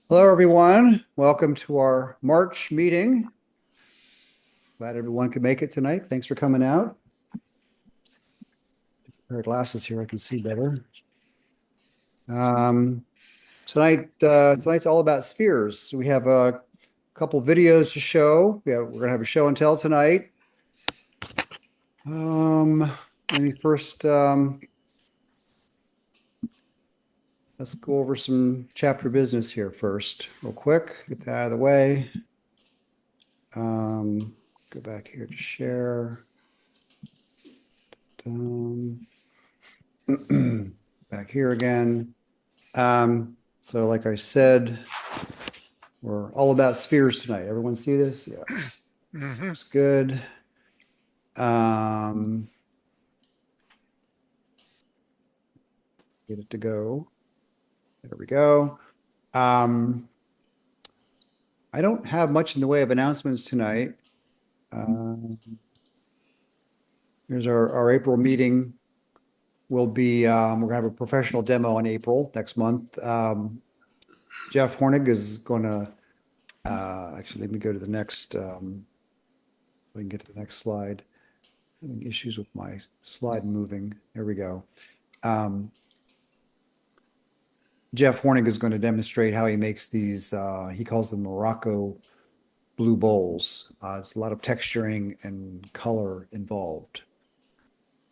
Hello, everyone. Welcome to our March meeting. Glad everyone could make it tonight. Thanks for coming out. Pair of glasses here, I can see better. Um, tonight's all about spheres. We have a couple videos to show. We're gonna have a show and tell tonight. Let me first let's go over some chapter business here first, real quick. Get that out of the way. Go back here to share. Um, back here again. So like I said, we're all about spheres tonight. Everyone see this? Yeah, hmm it's good. Um, get it to go. There we go. Um, I don't have much in the way of announcements tonight. Um, here's our April meeting. We're gonna have a professional demo in April next month. Jeff Hornig is gonna actually let me go to the next we can get to the next slide. Having issues with my slide moving. There we go. Um, Jeff Hornig is going to demonstrate how he makes these, he calls them Morocco blue bowls. It's a lot of texturing and color involved.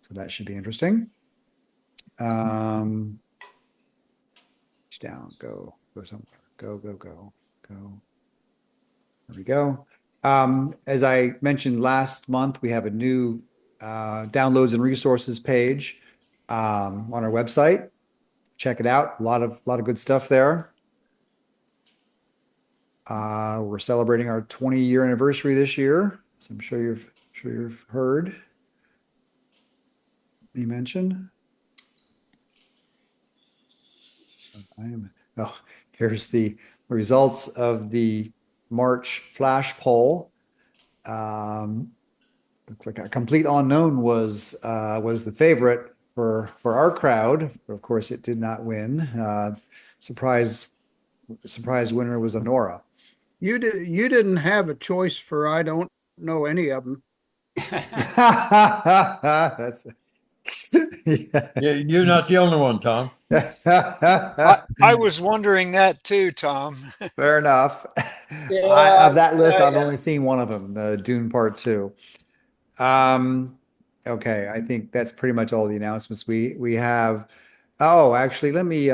So that should be interesting. Um, down, go somewhere. Go. There we go. As I mentioned last month, we have a new downloads and resources page on our website. Check it out. A lot of good stuff there. We're celebrating our 20-year anniversary this year, so I'm sure you've heard me mention. I am. Oh, here's the results of the March flash poll. Um, Looks like a complete unknown was the favorite for our crowd. Of course, it did not win. Surprise surprise winner was Honora. You didn't have a choice for I don't know any of them. That's Yeah, you're not the only one, Tom. I was wondering that too, Tom. Fair enough. Of Yeah, that list, I've yeah. only seen one of them, the Dune Part Two. Um, okay, I think that's pretty much all the announcements we have. Oh, actually, let me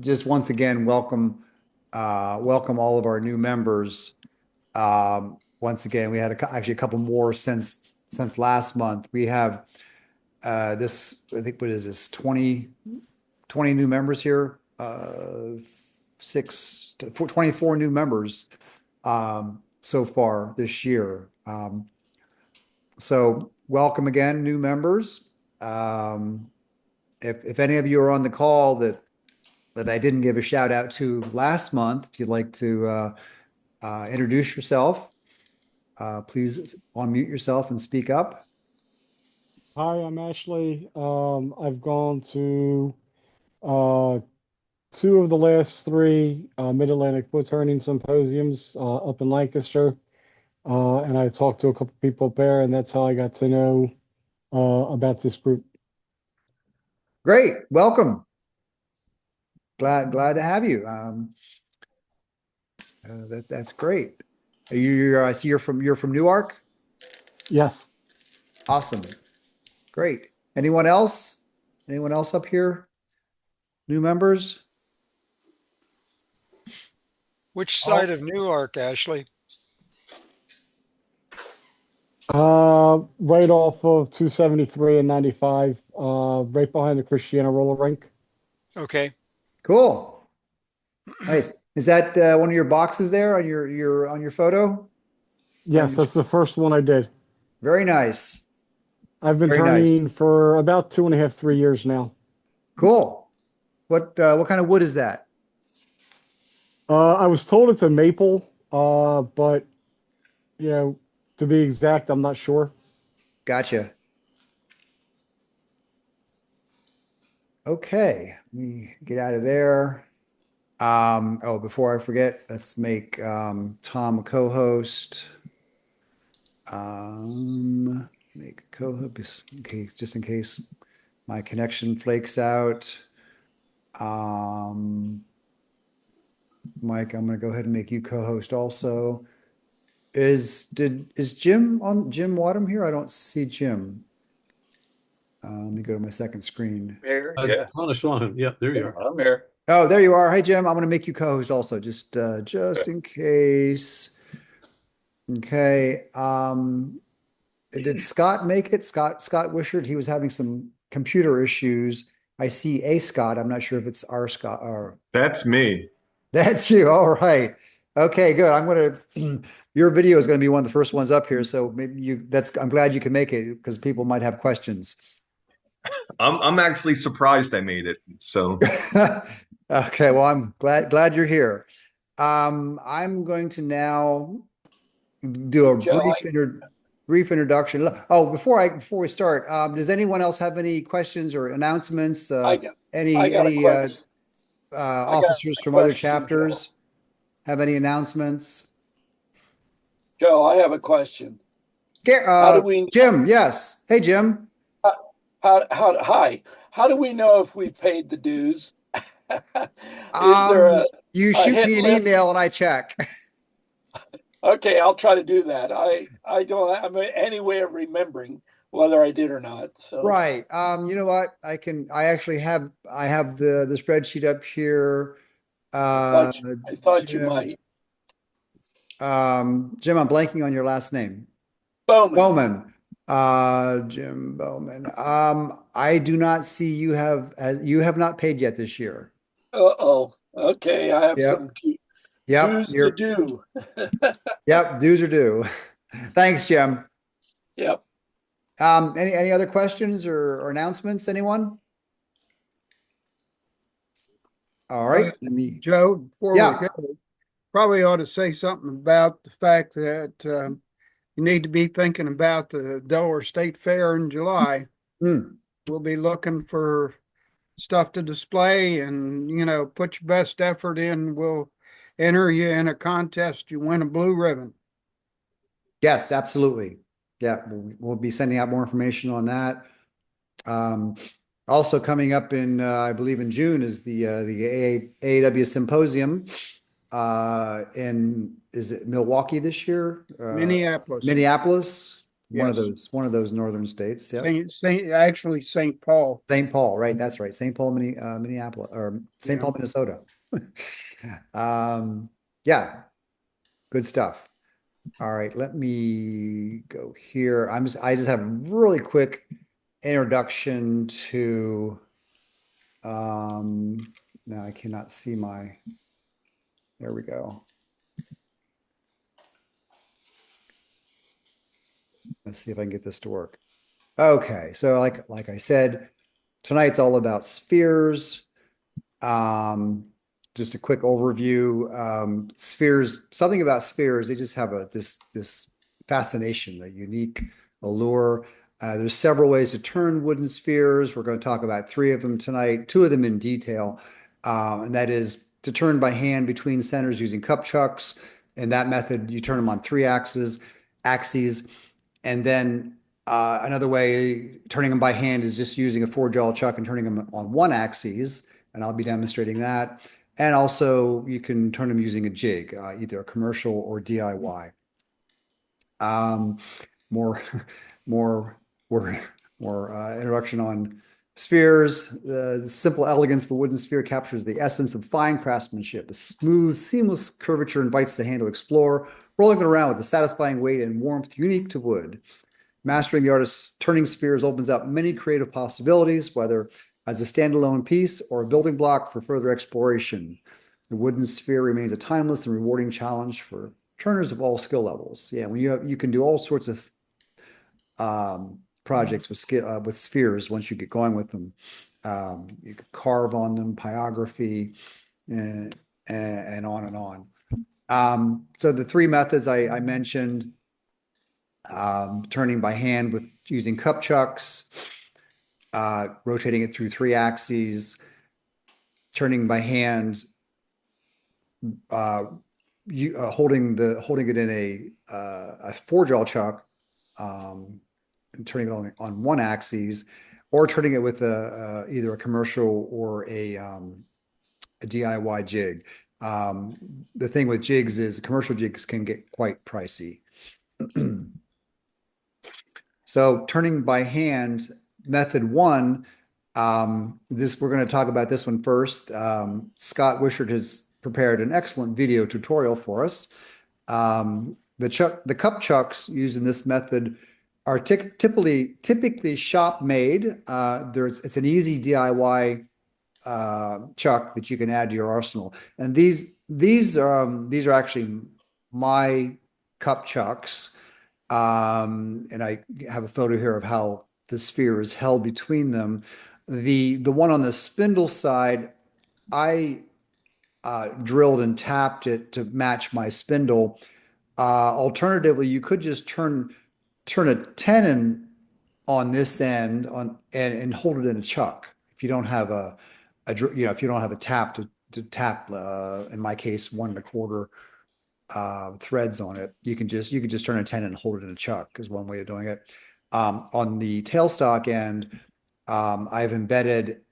just once again welcome all of our new members. Once again, we had actually a couple more since last month. We have this, I think, what is this, 20 new members here, 24 new members so far this year. So welcome again, new members. If any of you are on the call that I didn't give a shout out to last month, if you'd like to introduce yourself, please unmute yourself and speak up. Hi, I'm Ashley. I've gone to uh, two of the last three Mid-Atlantic Wood Turning Symposiums up in Lancaster, and I talked to a couple people up there, and that's how I got to know about this group. Great, welcome. Glad to have you. That's great. I see you're from Newark. Yes. Awesome, great. Anyone else? Anyone else up here? New members? Which side of Newark, Ashley? Right off of 273 and 95, right behind the Christiana roller rink. Okay. Cool. Nice. Is that one of your boxes there on your photo? On Yes, your, that's the first one I did. very nice. I've been Very nice. turning for about 2.5, 3 years now. Cool. What kind of wood is that? I was told it's a maple, but you know, to be exact, I'm not sure. Gotcha. Okay. Let me get out of there. Oh, before I forget, let's make Tom a co-host. Make a co-host in case, just in case my connection flakes out. Mike, I'm gonna go ahead and make you co-host also. Is Jim Wadham here? I don't see Jim. Let me go to my second screen. Here, yeah. Saw him. Yeah, there you Yeah, are. I'm here. Oh, there you are. Hey, Jim, I'm going to make you co-host also, just in case. Okay. Did Scott make it? Scott Wishart, he was having some computer issues. I see a Scott. I'm not sure if it's our Scott or That's me. that's you. All right. Okay, good. Your video is going to be one of the first ones up here. So I'm glad you can make it because people might have questions. I'm actually surprised I made it. So Okay, well, I'm glad you're here. I'm going to now do a Joe, brief introduction. Oh, before we start, does anyone else have any questions or announcements? I got Any I got officers a from other question, Joe. chapters have any announcements? Joe, I have a question. How do we Jim, yes. Hey, Jim. how do we know if we paid the dues? Is there You a shoot hit me an list? email and I check. Okay, I'll try to do that. I don't have any way of remembering whether I did or not. So Right. You know what? I actually I have the spreadsheet up here. Uh, I thought you Jim, might. Jim, I'm blanking on your last name. Bowman. Bowman. Jim Bowman. I do not see you have not paid yet this year. Uh-oh. Okay, I have Yep. some Yep. dues to do. Yep. Dues are due. Thanks, Jim. Yep. Any other questions or announcements? Anyone? All right. Joe, before we Yeah. go, probably ought to say something about the fact that you need to be thinking about the Delaware State Fair in July. Hmm. We'll be looking for stuff to display and, put your best effort in. We'll enter you in a contest. You win a blue ribbon. Yes, absolutely. Yeah, we'll be sending out more information on that. Also coming up I believe in June is the AAW Symposium. Is it Milwaukee this year? Minneapolis. Minneapolis, Yes. One of those northern states. Yeah, Actually St. Paul. St. Paul, right? That's right. St. Paul, Minneapolis, or St. Yeah. Paul, Minnesota. Yeah, good stuff. All right, let me go here. I just have a really quick introduction to now I cannot see there we go. Let's see if I can get this to work. Okay, so like I said, tonight's all about spheres. Just a quick overview. Spheres, something about spheres, they just have this fascination, a unique allure. There's several ways to turn wooden spheres. We're going to talk about three of them tonight, two of them in detail. And that is to turn by hand between centers using cup chucks. And that method, you turn them on three axes. And then another way, turning them by hand is just using a four-jaw chuck and turning them on one axis. And I'll be demonstrating that. And also you can turn them using a jig, either a commercial or DIY. More, more, more introduction on spheres. The simple elegance of a wooden sphere captures the essence of fine craftsmanship. A smooth, seamless curvature invites the hand to explore, rolling it around with a satisfying weight and warmth unique to wood. Mastering the artist's turning spheres opens up many creative possibilities, whether as a standalone piece or a building block for further exploration. The wooden sphere remains a timeless and rewarding challenge for turners of all skill levels. Yeah, when you can do all sorts of projects with spheres once you get going with them. You can carve on them, pyrography, and on and on. So the three methods I mentioned, turning by hand with using cup chucks, rotating it through three axes, turning by hand uh, you holding it in a four-jaw chuck, and turning it on one axis, or turning it with either a commercial or a DIY jig. The thing with jigs is commercial jigs can get quite pricey. So turning by hand, method one, this we're going to talk about this one first. Scott Wishart has prepared an excellent video tutorial for us. The cup chucks used in this method are typically shop made. It's an easy DIY chuck that you can add to your arsenal. And these are actually my cup chucks. And I have a photo here of how the sphere is held between them. The one on the spindle side, I drilled and tapped it to match my spindle. Alternatively, you could just turn a tenon on this end and hold it in a chuck. If you don't have if you don't have a tap to tap, in my case, 1 1/4 threads on it, you can just turn a tenon and hold it in a chuck is one way of doing it. On the tailstock end, I've embedded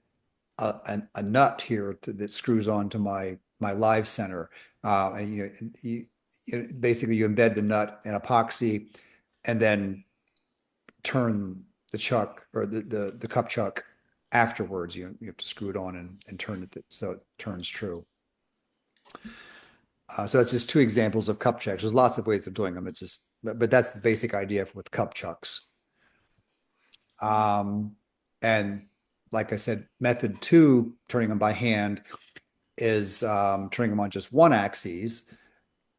a nut here that screws onto my live center. And basically you embed the nut in epoxy and then turn the chuck or the cup chuck afterwards. You have to screw it on and turn it so it turns true. So that's just two examples of cup chucks. There's lots of ways of doing them. But that's the basic idea with cup chucks. And like I said, method two, turning them by hand, is turning them on just one axis.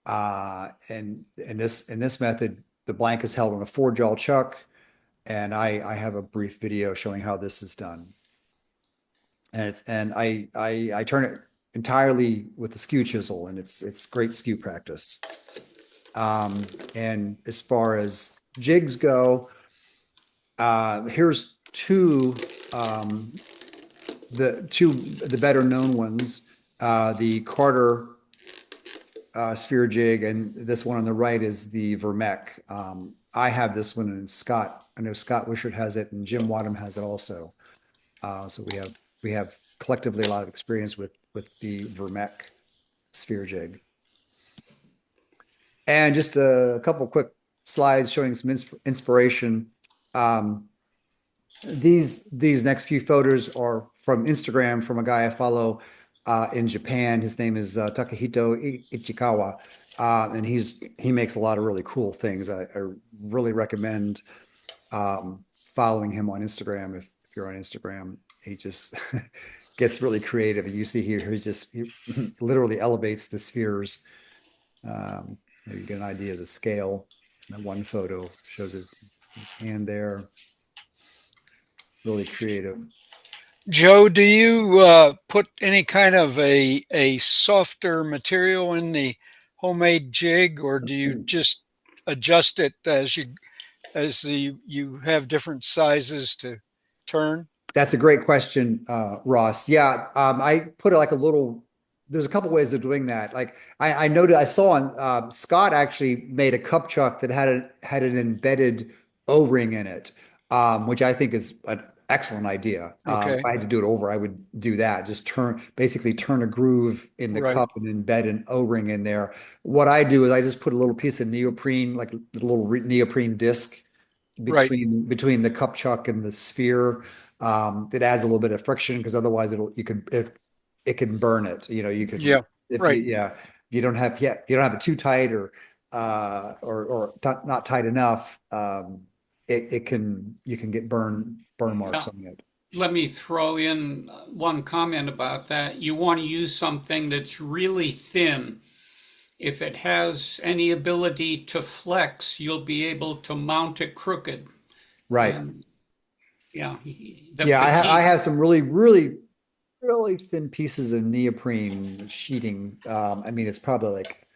And in this method, the blank is held on a four-jaw chuck, and I have a brief video showing how this is done. And I turn it entirely with the skew chisel, and it's great skew practice. And as far as jigs go, here's the better known ones. The Carter sphere jig, and this one on the right is the Vermec. I have this one, and I know Scott Wishart has it, and Jim Wadham has it also. So we have collectively a lot of experience with the Vermec sphere jig. And just a couple quick slides showing some inspiration. These next few photos are from Instagram from a guy I follow in Japan. His name is Takahito Ichikawa, and he makes a lot of really cool things. I really recommend following him on Instagram if you're on Instagram. He just gets really creative, and you see here he literally elevates the spheres. You get an idea of the scale. That one photo shows his hand there. Really creative. Joe, do you put any kind of a softer material in the homemade jig, or do you just adjust it as you have different sizes to turn? That's a great question, Ross. Yeah, I put it like a little. There's a couple ways of doing that. Like I noted, I saw on Scott actually made a cup chuck that had an embedded O-ring in it, which I think is an excellent idea. Okay. If I had to do it over, I would do that. Just basically turn a groove in the Right. cup and embed an O-ring in there. What I do is I just put a little piece of neoprene, like a little neoprene disc Right. between the cup chuck and the sphere. It adds a little bit of friction because otherwise it can burn it. You could, Yeah, if right. if you don't have it too tight or not tight enough, you can get burn marks on it. Let me throw in one comment about that. You want to use something that's really thin. If it has any ability to flex, you'll be able to mount it crooked. Right. And, yeah. I have some really, really, really thin pieces of neoprene sheeting. I mean, it's probably like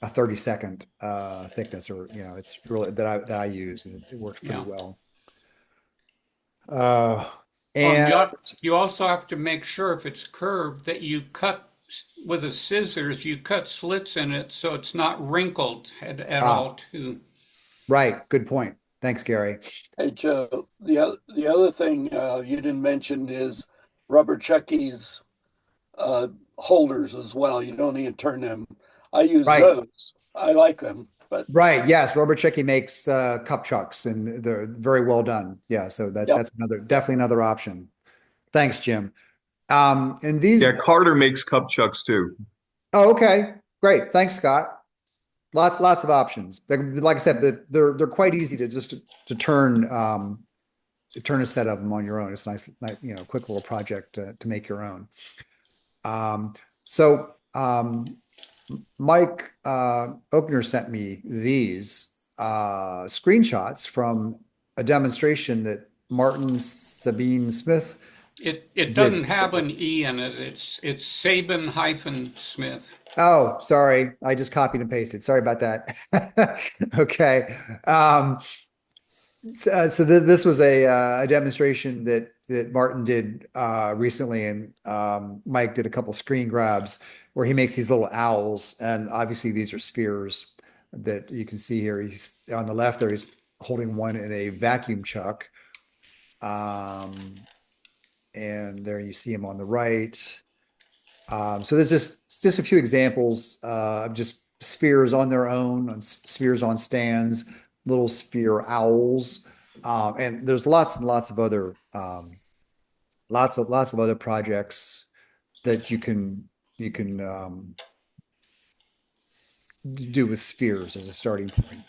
a 32nd thickness, or it's really that I use, and it works pretty well. And you also have to make sure if it's curved that you cut with a scissors, you cut slits in it so it's not wrinkled at Ah, all too. right. Good point. Thanks, Gary. Hey, Joe, the other thing you didn't mention is rubber Chucky's holders as well. You don't need to turn them. I use Right. those. I like them, but Right. Yes. Robert Chicky makes cup chucks and they're very well done. Yeah. So yep. that's definitely another option. Thanks, Jim. And Yeah, these, Carter makes cup chucks too. oh, okay. Great. Thanks, Scott. Lots of options. Like I said, they're quite easy to just to turn a set of them on your own. It's nice, quick little project to make your own. So Mike Oakner sent me these screenshots from a demonstration that Martin Sabine Smith It doesn't have an E in it. It's Sabin-Smith. Oh, sorry. I just copied and pasted. Sorry about that. Okay. So this was a demonstration that Martin did recently, and Mike did a couple screen grabs where he makes these little owls, and obviously these are spheres that you can see here. He's on the left there. He's holding one in a vacuum chuck, and there you see him on the right. So there's just a few examples of just spheres on their own, on spheres on stands, little sphere owls, and there's lots and lots of other projects that you can do with spheres as a starting point.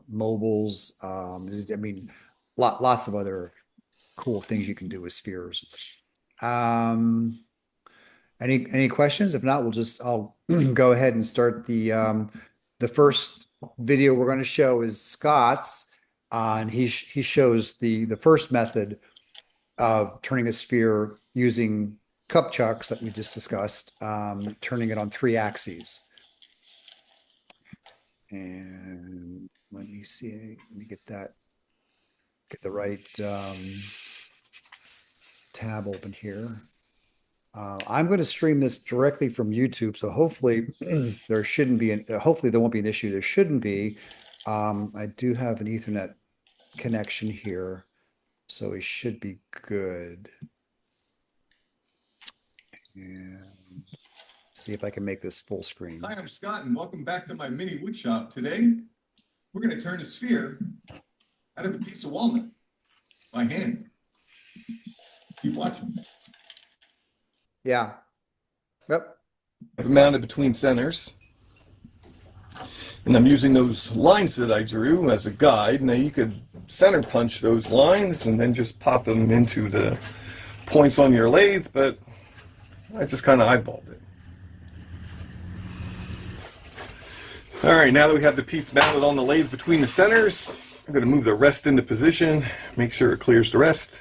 Mobiles. I mean, lots of other cool things you can do with spheres. Any questions? If not, I'll go ahead and start the first video we're going to show is Scott's, and he shows the first method of turning a sphere using cup chucks that we just discussed, turning it on 3 axes. And let me get the right tab open here. I'm going to stream this directly from YouTube, so hopefully there won't be an issue. There shouldn't be. I do have an Ethernet connection here, so it should be good. And see if I can make this full screen. Hi, I'm Scott, and welcome back to my mini wood shop. Today, we're going to turn a sphere out of a piece of walnut by hand. Keep watching. Yeah. Yep. I've mounted between centers. And I'm using those lines that I drew as a guide. Now you could center punch those lines and then just pop them into the points on your lathe, but I just kind of eyeballed it. All right, now that we have the piece mounted on the lathe between the centers, I'm going to move the rest into position, make sure it clears the rest.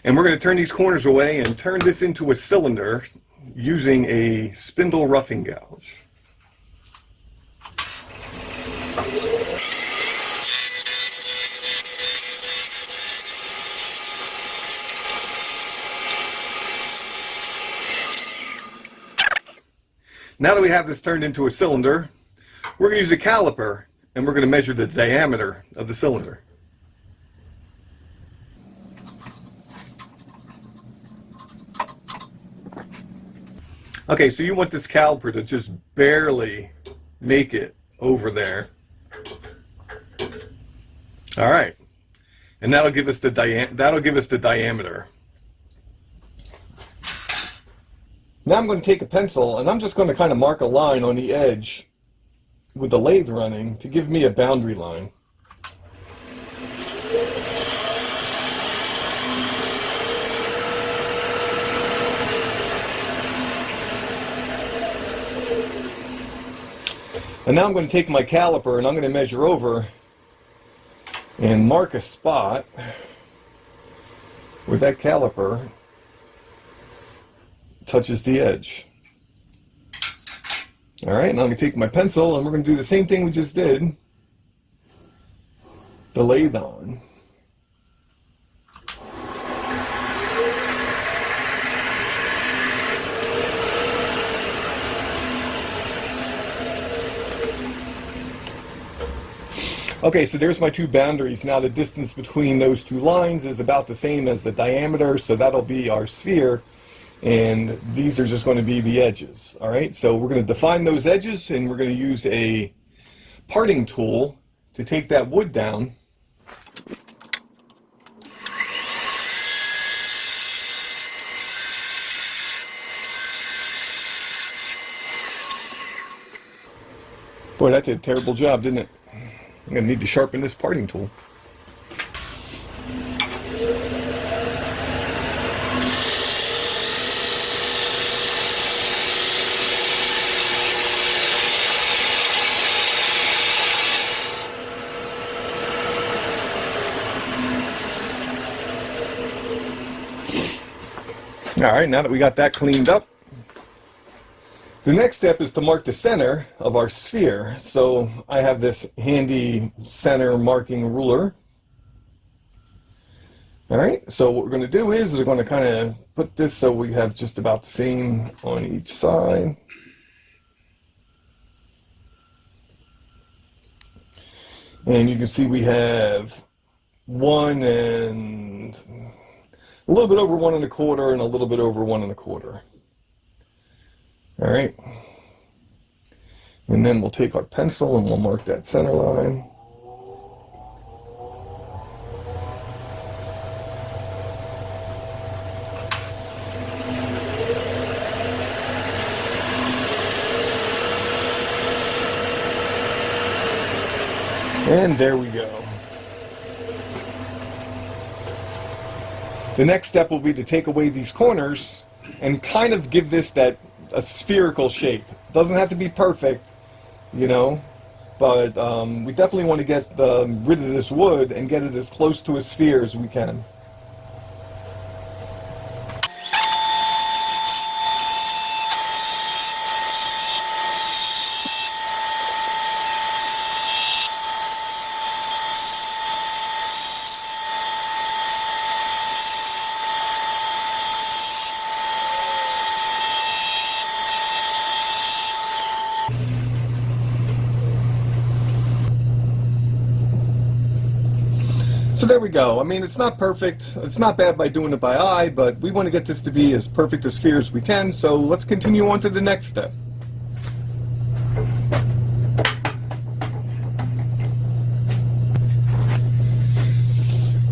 And we're going to turn these corners away and turn this into a cylinder using a spindle roughing gouge. Now that we have this turned into a cylinder, we're going to use a caliper and we're going to measure the diameter of the cylinder. Okay, so you want this caliper to just barely make it over there. All right, and that'll give us the diameter. Now I'm going to take a pencil and I'm just going to kind of mark a line on the edge with the lathe running to give me a boundary line. And now I'm going to take my caliper and I'm going to measure over and mark a spot where that caliper touches the edge. All right, now I'm going to take my pencil and we're going to do the same thing we just did. The lathe on. Okay, so there's my two boundaries. Now the distance between those two lines is about the same as the diameter, so that'll be our sphere. And these are just going to be the edges. All right, so we're going to define those edges, and we're going to use a parting tool to take that wood down. Boy, that did a terrible job, didn't it? I'm going to need to sharpen this parting tool. All right, now that we got that cleaned up, the next step is to mark the center of our sphere. So I have this handy center marking ruler. All right, so what we're going to do is we're going to kind of put this so we have just about the same on each side. And you can see we have 1 and a little bit over 1 1/4 and a little bit over 1 1/4. All right. And then we'll take our pencil and we'll mark that center line. And there we go. The next step will be to take away these corners and kind of give this a spherical shape. Doesn't have to be perfect, you know, but we definitely want to get rid of this wood and get it as close to a sphere as we can. So there we go. I mean, it's not perfect. It's not bad by doing it by eye, but we want to get this to be as perfect a sphere as we can. So let's continue on to the next step.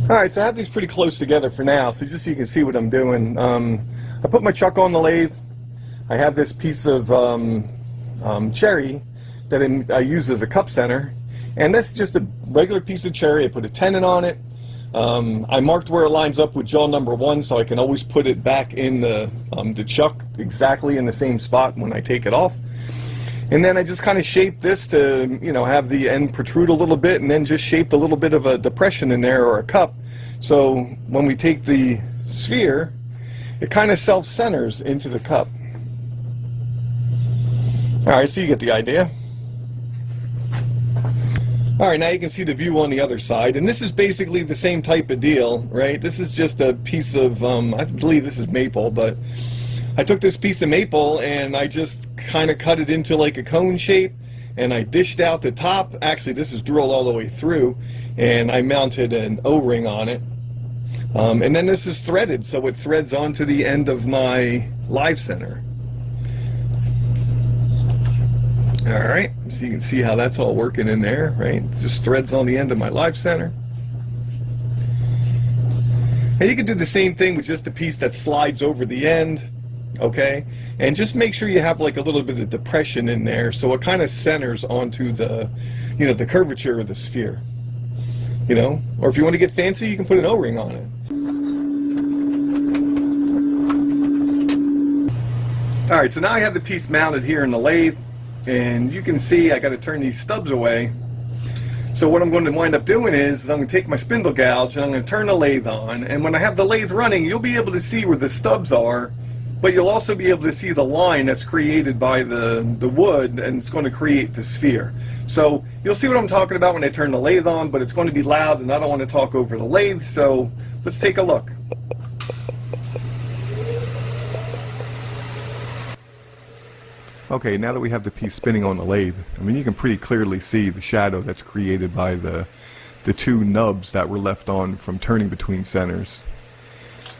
All right, so I have these pretty close together for now, so just so you can see what I'm doing. I put my chuck on the lathe. I have this piece of cherry that I use as a cup center. And that's just a regular piece of cherry. I put a tenon on it. I marked where it lines up with jaw number 1, so I can always put it back in the chuck exactly in the same spot when I take it off. And then I just kind of shaped this to, you know, have the end protrude a little bit, and then just shaped a little bit of a depression in there, or a cup. So when we take the sphere, it kind of self-centers into the cup. All right, so you get the idea. All right, now you can see the view on the other side, and this is basically the same type of deal, right? This is just a piece of, I believe this is maple, but I took this piece of maple and I just kind of cut it into like a cone shape, and I dished out the top. Actually, this is drilled all the way through, and I mounted an O-ring on it. And then this is threaded, so it threads onto the end of my live center. All right, so you can see how that's all working in there, right? Just threads on the end of my live center. And you can do the same thing with just a piece that slides over the end, okay? And just make sure you have like a little bit of depression in there so it kind of centers onto the, you know, the curvature of the sphere, you know? Or if you want to get fancy, you can put an O-ring on it. All right, so now I have the piece mounted here in the lathe. And you can see I got to turn these stubs away. So what I'm going to wind up doing is I'm going to take my spindle gouge and I'm going to turn the lathe on. And when I have the lathe running, you'll be able to see where the stubs are, but you'll also be able to see the line that's created by the wood, and it's going to create the sphere. So you'll see what I'm talking about when I turn the lathe on, but it's going to be loud and I don't want to talk over the lathe. So let's take a look. Okay, now that we have the piece spinning on the lathe, I mean, you can pretty clearly see the shadow that's created by the two nubs that were left on from turning between centers.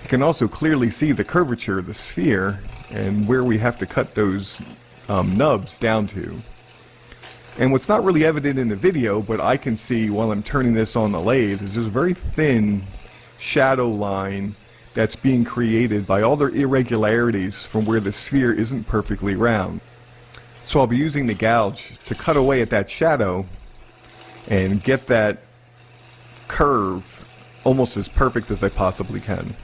You can also clearly see the curvature of the sphere and where we have to cut those nubs down to. And what's not really evident in the video, but I can see while I'm turning this on the lathe, is there's a very thin shadow line that's being created by all the irregularities from where the sphere isn't perfectly round. So I'll be using the gouge to cut away at that shadow and get that curve almost as perfect as I possibly can.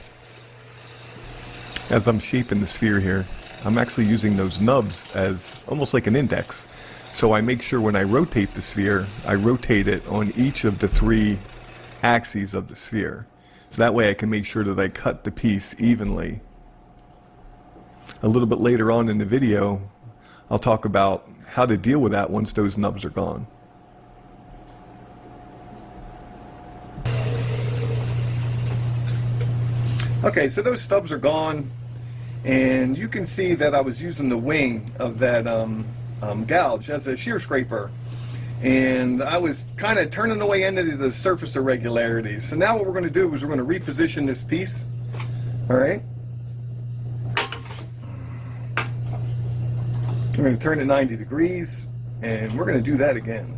As I'm shaping the sphere here, I'm actually using those nubs as almost like an index. So I make sure when I rotate the sphere, I rotate it on each of the 3 axes of the sphere. So that way I can make sure that I cut the piece evenly. A little bit later on in the video, I'll talk about how to deal with that once those nubs are gone. Okay, so those stubs are gone, and you can see that I was using the wing of that gouge as a shear scraper, and I was kind of turning away into the surface irregularities. So now what we're going to do is we're going to reposition this piece. All right, we're going to turn it 90 degrees, and we're going to do that again.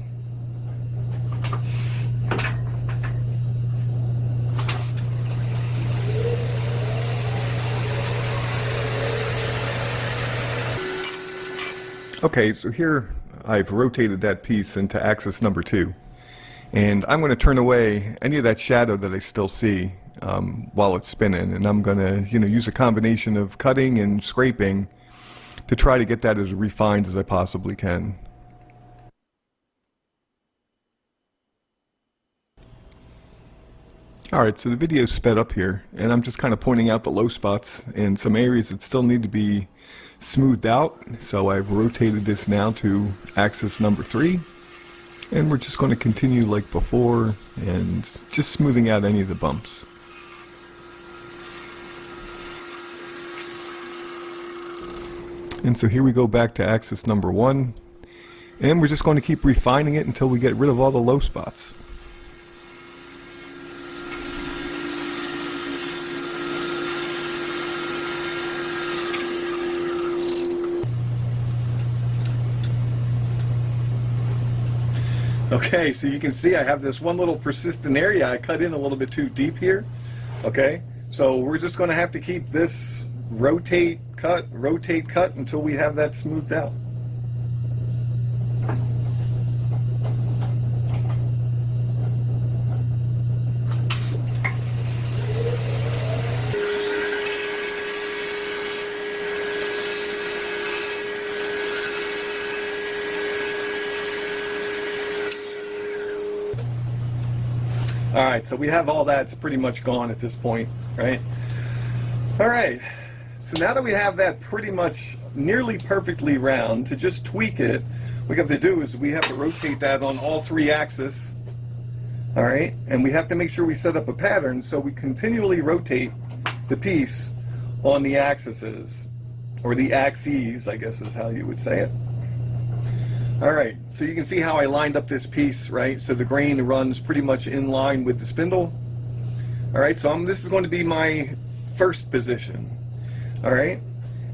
Okay, so here I've rotated that piece into axis number 2, and I'm going to turn away any of that shadow that I still see while it's spinning, and I'm going to use a combination of cutting and scraping to try to get that as refined as I possibly can. Alright, so the video's sped up here, and I'm just kind of pointing out the low spots and some areas that still need to be smoothed out. So I've rotated this now to axis number 3, and we're just going to continue like before and just smoothing out any of the bumps. And so here we go back to axis number 1, and we're just going to keep refining it until we get rid of all the low spots. Okay, so you can see I have this one little persistent area I cut in a little bit too deep here. Okay, so we're just going to have to keep this rotate, cut until we have that smoothed out. Alright, so we have all that's pretty much gone at this point, right? Alright, so now that we have that pretty much nearly perfectly round, to just tweak it, what we have to do is we have to rotate that on all 3 axes. Alright, and we have to make sure we set up a pattern so we continually rotate the piece on the axes, or the axes, I guess is how you would say it. Alright, so you can see how I lined up this piece, right? So the grain runs pretty much in line with the spindle. Alright, so this is going to be my first position. Alright,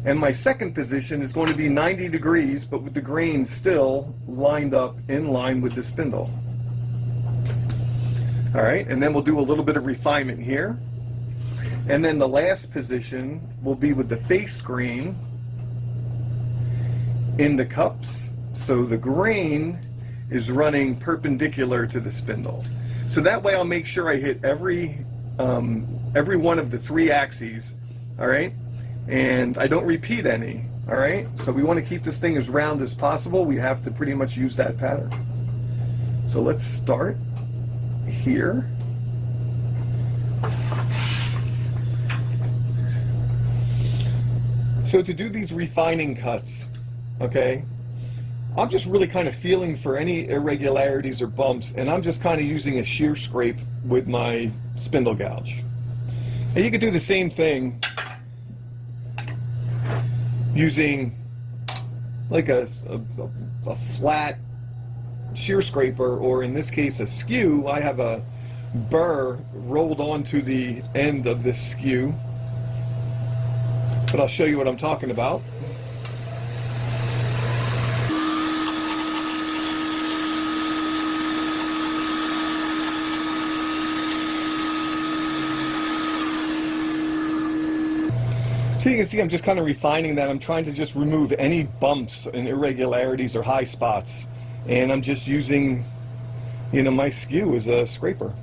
and my second position is going to be 90 degrees, but with the grain still lined up in line with the spindle. Alright, and then we'll do a little bit of refinement here. And then the last position will be with the face grain in the cups. So the grain is running perpendicular to the spindle. So that way I'll make sure I hit every one of the 3 axes, all right? And I don't repeat any, all right? So we want to keep this thing as round as possible. We have to pretty much use that pattern. So let's start here. So to do these refining cuts, okay, I'm just really kind of feeling for any irregularities or bumps, and I'm just kind of using a shear scrape with my spindle gouge. And you could do the same thing using like a flat shear scraper, or in this case a skew, I have a burr rolled onto the end of this skew. But I'll show you what I'm talking about. So you can see I'm just kind of refining that. I'm trying to just remove any bumps and irregularities or high spots. And I'm just using, you know, my skew as a scraper.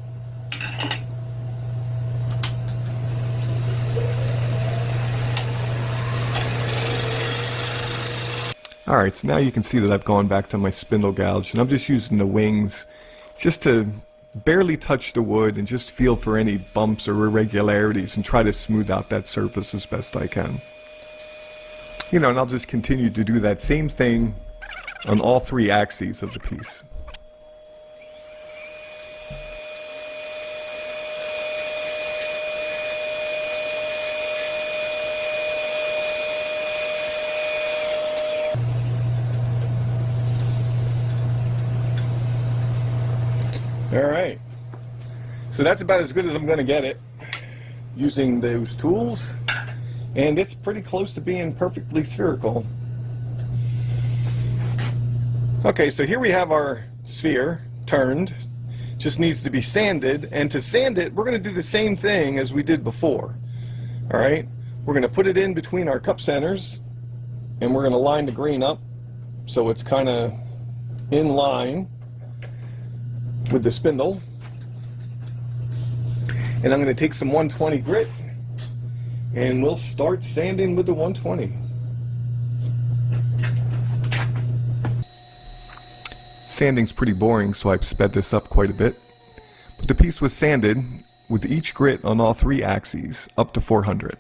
Alright, so now you can see that I've gone back to my spindle gouge, and I'm just using the wings just to barely touch the wood and just feel for any bumps or irregularities and try to smooth out that surface as best I can. You know, and I'll just continue to do that same thing on all three axes of the piece. All right, so that's about as good as I'm going to get it using those tools, and it's pretty close to being perfectly spherical. Okay, so here we have our sphere turned. Just needs to be sanded, and to sand it, we're going to do the same thing as we did before. All right, we're going to put it in between our cup centers, and we're going to line the grain up so it's kind of in line with the spindle. And I'm going to take some 120 grit, and we'll start sanding with the 120. Sanding's pretty boring, so I've sped this up quite a bit. But the piece was sanded with each grit on all three axes up to 400.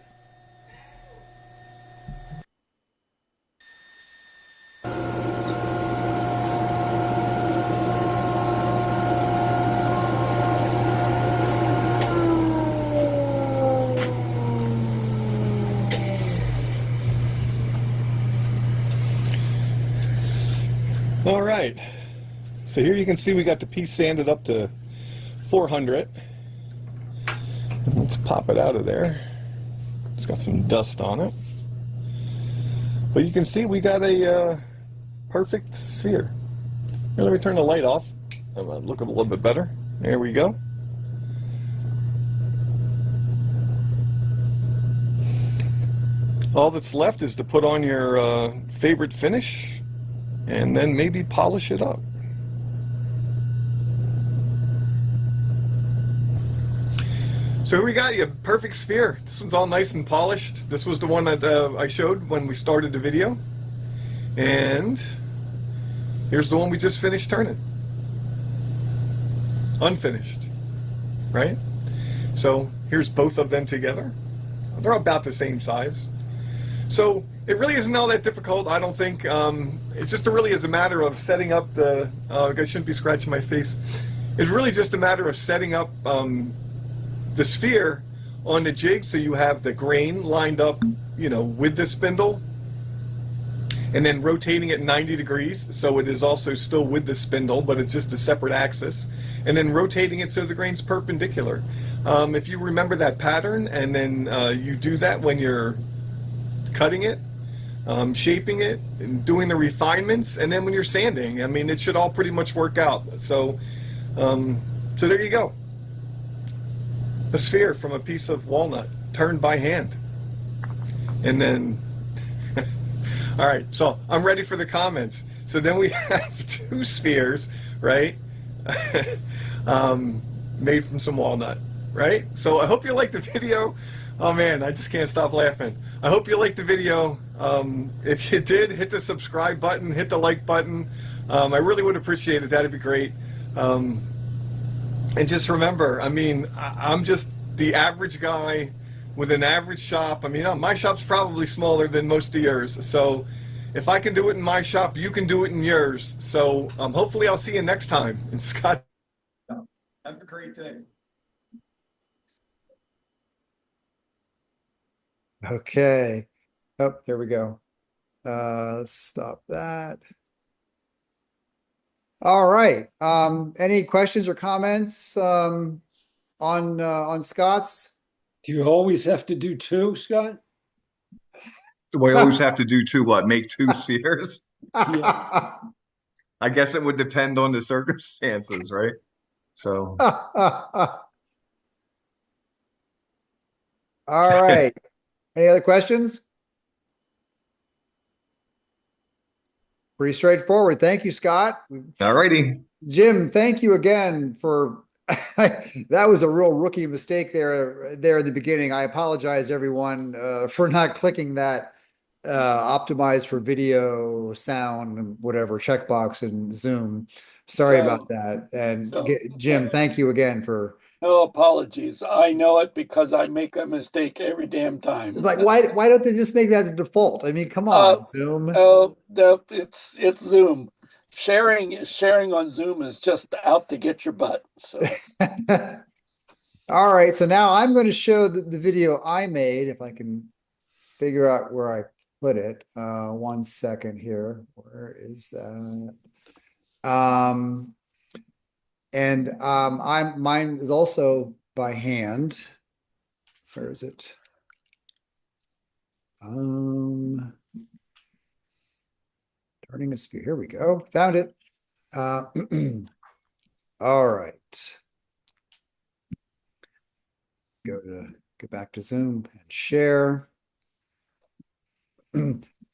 All right, so here you can see we got the piece sanded up to 400. Let's pop it out of there. It's got some dust on it. But you can see we got a perfect sphere. Here, let me turn the light off. I'm gonna look a little bit better. There we go. All that's left is to put on your favorite finish, and then maybe polish it up. So here we got you a perfect sphere. This one's all nice and polished. This was the one that I showed when we started the video. And here's the one we just finished turning. Unfinished, right? So here's both of them together. They're about the same size. So it really isn't all that difficult, I don't think. It's just really is a matter of setting up the, I shouldn't be scratching my face. It's really just a matter of setting up the sphere on the jig so you have the grain lined up, you know, with the spindle, and then rotating it 90 degrees so it is also still with the spindle, but it's just a separate axis, and then rotating it so the grain's perpendicular. If you remember that pattern, and then you do that when you're cutting it, shaping it, and doing the refinements, and then when you're sanding, I mean, it should all pretty much work out. So, so there you go. A sphere from a piece of walnut turned by hand. And then, all right, so I'm ready for the comments. So then we have two spheres, right? Made from some walnut, right? So I hope you liked the video. Oh man, I just can't stop laughing. I hope you liked the video. If you did, hit the subscribe button, hit the like button. I really would appreciate it. That'd be great. And just remember, I mean, I'm just the average guy with an average shop. I mean, my shop's probably smaller than most of yours. So if I can do it in my shop, you can do it in yours. So hopefully I'll see you next time. And Scott, Have a great day. Okay. Oh, there we go. Stop that. All right. Any questions or comments on Scott's? Do you always have to do two, Scott? Do I always have to do two what? Make two spheres? Yeah. I guess it would depend on the circumstances, right? So All right. Any other questions? Pretty straightforward. Thank you, Scott. all righty. Jim, thank you again for that was a real rookie mistake there in the beginning. I apologize, everyone, for not clicking that optimize for video, sound, and whatever checkbox in Zoom. Sorry about that. And Jim, thank you again for. No apologies. I know it because I make a mistake every damn time. Like, why don't they just make that the default? I mean, come on, Zoom. It's Zoom. Sharing on Zoom is just out to get your butt. So. All right. So now I'm going to show the video I made, if I can figure out where I put it. 1 second here. Where is that? Mine is also by hand. Where is it? Turning a sphere. Here we go. Found it. All right. Get back to Zoom and share.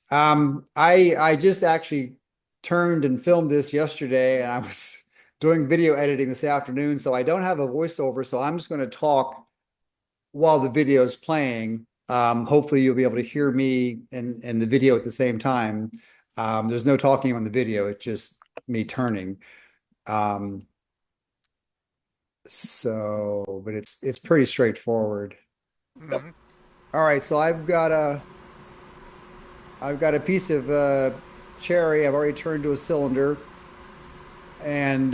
I just actually turned and filmed this yesterday, and I was doing video editing this afternoon, so I don't have a voiceover, so I'm just going to talk while the video is playing. Hopefully you'll be able to hear me and the video at the same time. There's no talking on the video, it's just me turning. But it's pretty straightforward. Mhm. All right, so I've got a piece of cherry I've already turned to a cylinder, and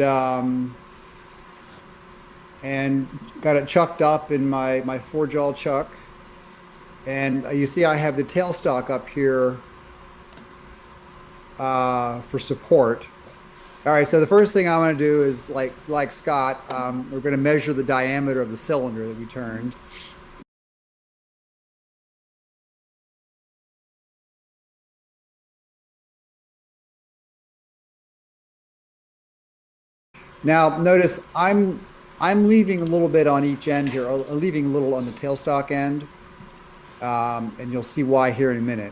got it chucked up in my 4-jaw chuck. And you see I have the tailstock up here for support. All right, so the first thing I want to do is like Scott, we're going to measure the diameter of the cylinder that we turned. Now notice I'm leaving a little bit on each end here, leaving a little on the tailstock end, and you'll see why here in a minute.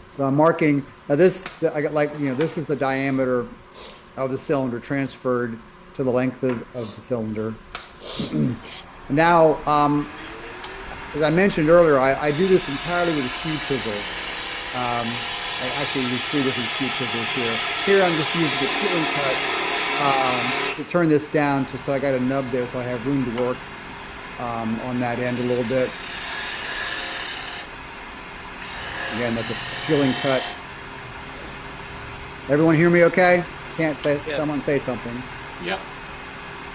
So I'm marking this. I got this is the diameter of the cylinder transferred to the length of the cylinder. Now, as I mentioned earlier, I do this entirely with a skew chisel. I actually use 3 different skew chisels here. Here I'm just using the peeling cut to turn this down so I got a nub there, so I have room to work on that end a little bit. Again, that's a peeling cut. Everyone hear me okay? Can't say someone say something. Yep.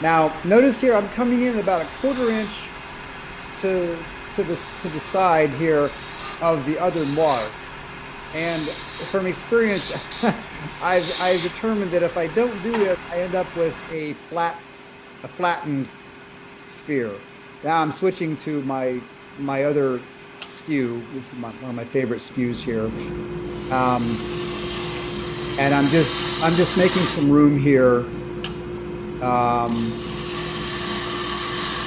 Now, notice here I'm coming in about a 1/4 inch to the side here of the other mark. And from experience, I've determined that if I don't do this, I end up with a flattened sphere. Now I'm switching to my other skew. This is one of my favorite skews here, and I'm just making some room here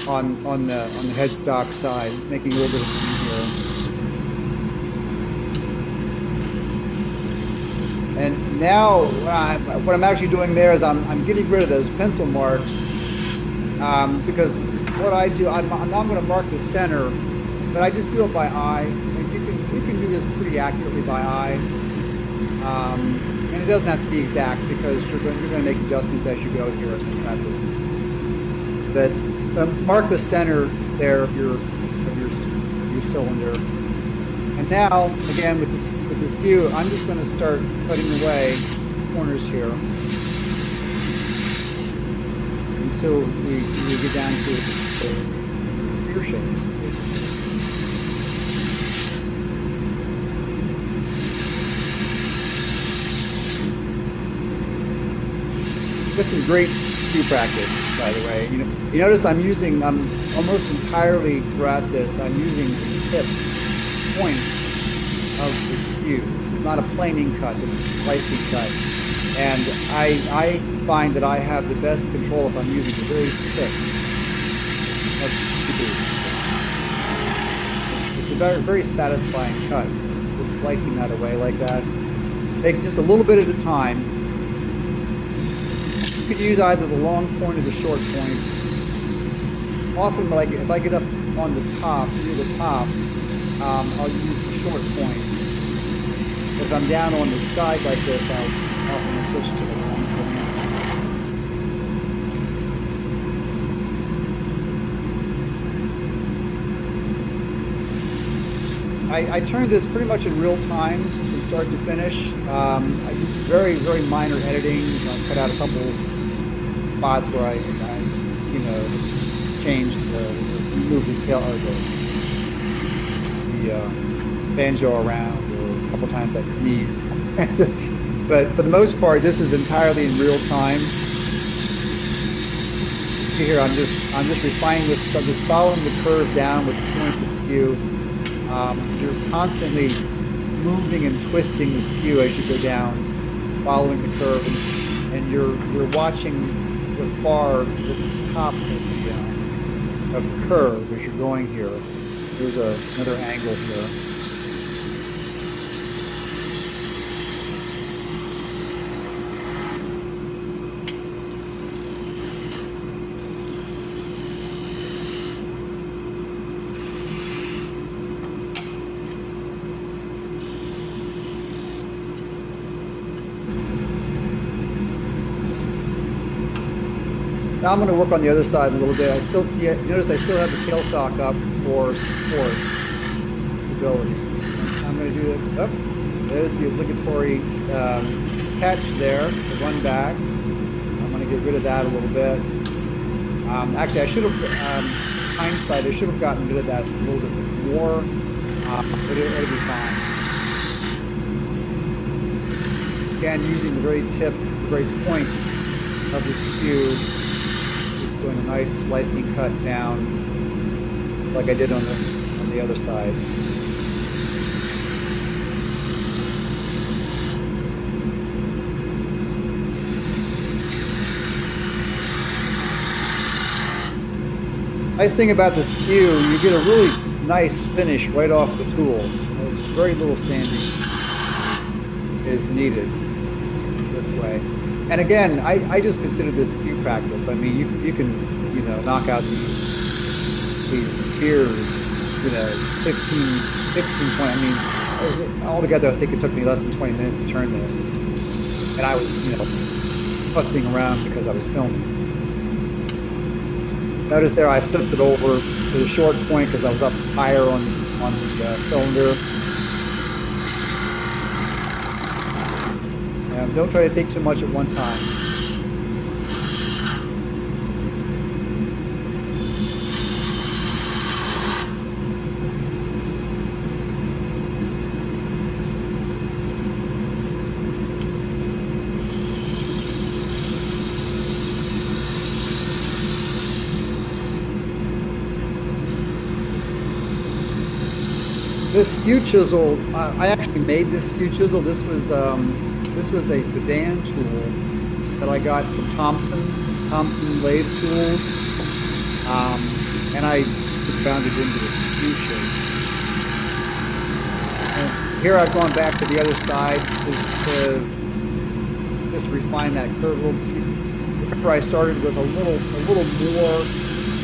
on the headstock side, making a little bit of room here. And now what I'm actually doing there is I'm getting rid of those pencil marks, because what I do, I'm not going to mark the center, but I just do it by eye. And you can do this pretty accurately by eye, and it doesn't have to be exact because you're going to make adjustments as you go here in this method. But mark the center there of your cylinder. And now, again, with the skew, I'm just going to start cutting away corners here until we get down to the sphere shape, basically. This is great skew practice, by the way. You notice I'm almost entirely throughout this, I'm using the tip point of the skew. This is not a planing cut, this is a slicing cut. And I find that I have the best control if I'm using the very tip of the skew. It's a very, very satisfying cut, just slicing that away like that. Take just a little bit at a time. You could use either the long point or the short point. Often, like if I get up on the top, near the top, I'll use the short point. If I'm down on the side like this, I'll often switch to the long point. I turned this pretty much in real time from start to finish. I did very, very minor editing. Cut out a couple spots where I changed moved the tail or the banjo around, or a couple times at knees. But for the most part, this is entirely in real time. See here, I'm just refining this, just following the curve down with the pointed skew. You're constantly moving and twisting the skew as you go down, just following the curve, and you're watching the top of the curve as you're going here. There's another angle here. Now I'm going to work on the other side a little bit. I still see it. Notice I still have the tailstock up for support, stability. I'm going to do it. Oh, there's the obligatory catch there, the run back. I'm going to get rid of that a little bit. Actually, I should have, hindsight, I should have gotten rid of that a little bit more, but it'll be fine. Again, using the very tip, the very point of the skew. Doing a nice slicing cut down like I did on the other side. Nice thing about the skew, you get a really nice finish right off the tool. Very little sanding is needed this way. And again, I just consider this skew practice. I mean, you can, knock out these spears, 15 point. I mean, altogether, I think it took me less than 20 minutes to turn this. And I was, fussing around because I was filming. Notice there, I flipped it over to the short point because I was up higher on the cylinder. Don't try to take too much at one time. This skew chisel, I actually made this skew chisel. This was a Bedan tool that I got from Thompson lathe tools, and I ground it into the skew shape. And here I've gone back to the other side to just refine that curve a little bit. Remember, I started with a little more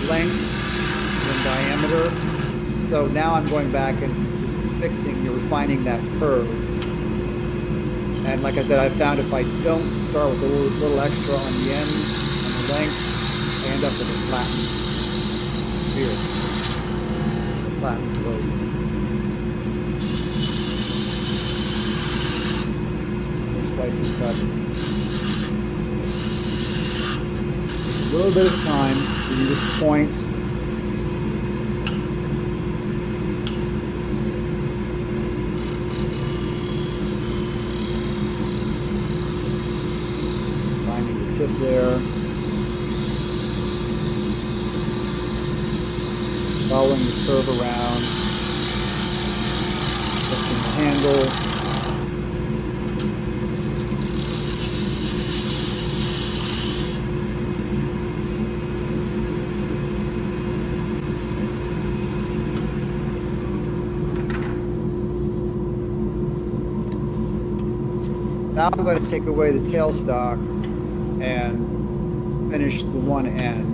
length than diameter, so now I'm going back and just refining that curve. And like I said, I found if I don't start with a little extra on the ends and the length, I end up with a flattened sphere, a flattened globe. Slicing cuts. Just a little bit of time. You can just point. nub there. Following the curve around. Lifting the handle. Now I'm going to take away the tailstock and finish the one end.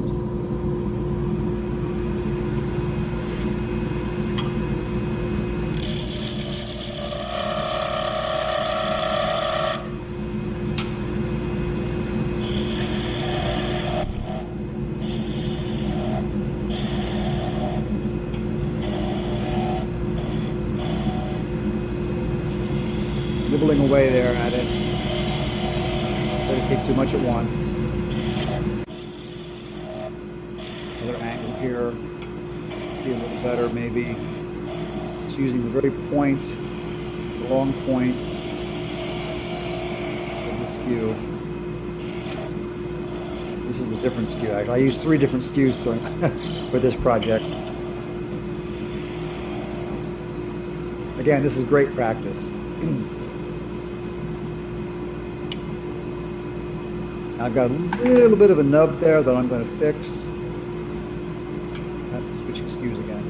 Nibbling away there at it. Don't take too much at once. Another angle here. See a little better maybe. It's using the very point, the long point of the skew. This is the different skew. Actually, I used 3 different skews for this project. Again, this is great practice. I've got a little bit of a nub there that I'm going to fix. Switching skews again.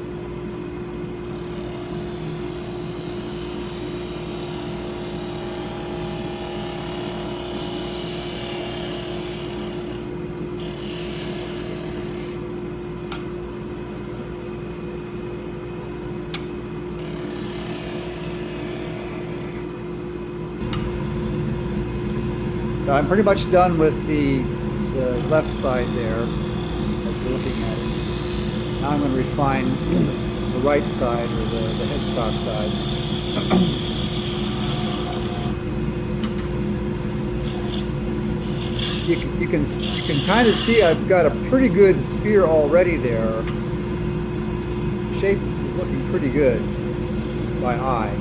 So I'm pretty much done with the left side there, as we're looking at it. Now I'm going to refine the right side, or the headstock side. You can kind of see I've got a pretty good sphere already there. Shape is looking pretty good just by eye.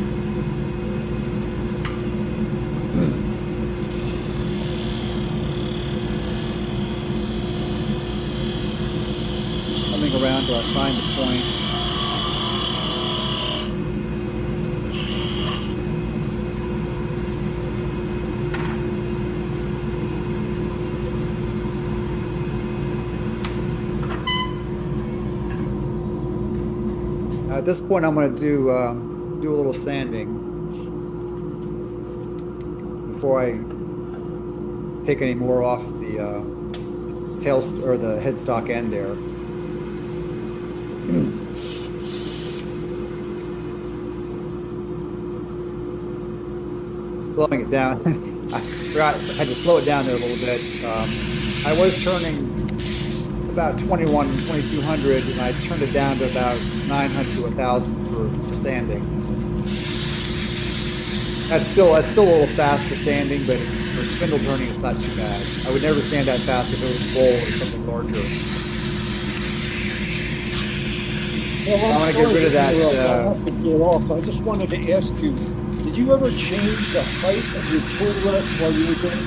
Coming around till I find the point. At this point, I'm going to do a little sanding before I take any more off the tail or the headstock end there. Slowing it down. I forgot, I had to slow it down there a little bit. I was turning about 2200, and I turned it down to about 900 to 1000 for sanding. That's still a little fast for sanding, but for spindle turning, it's not too bad. I would never sand that fast if it was bowl or something larger. Well, I want to get rid of that. I have to get off. I just wanted to ask you, did you ever change the height of your tool rest while you were doing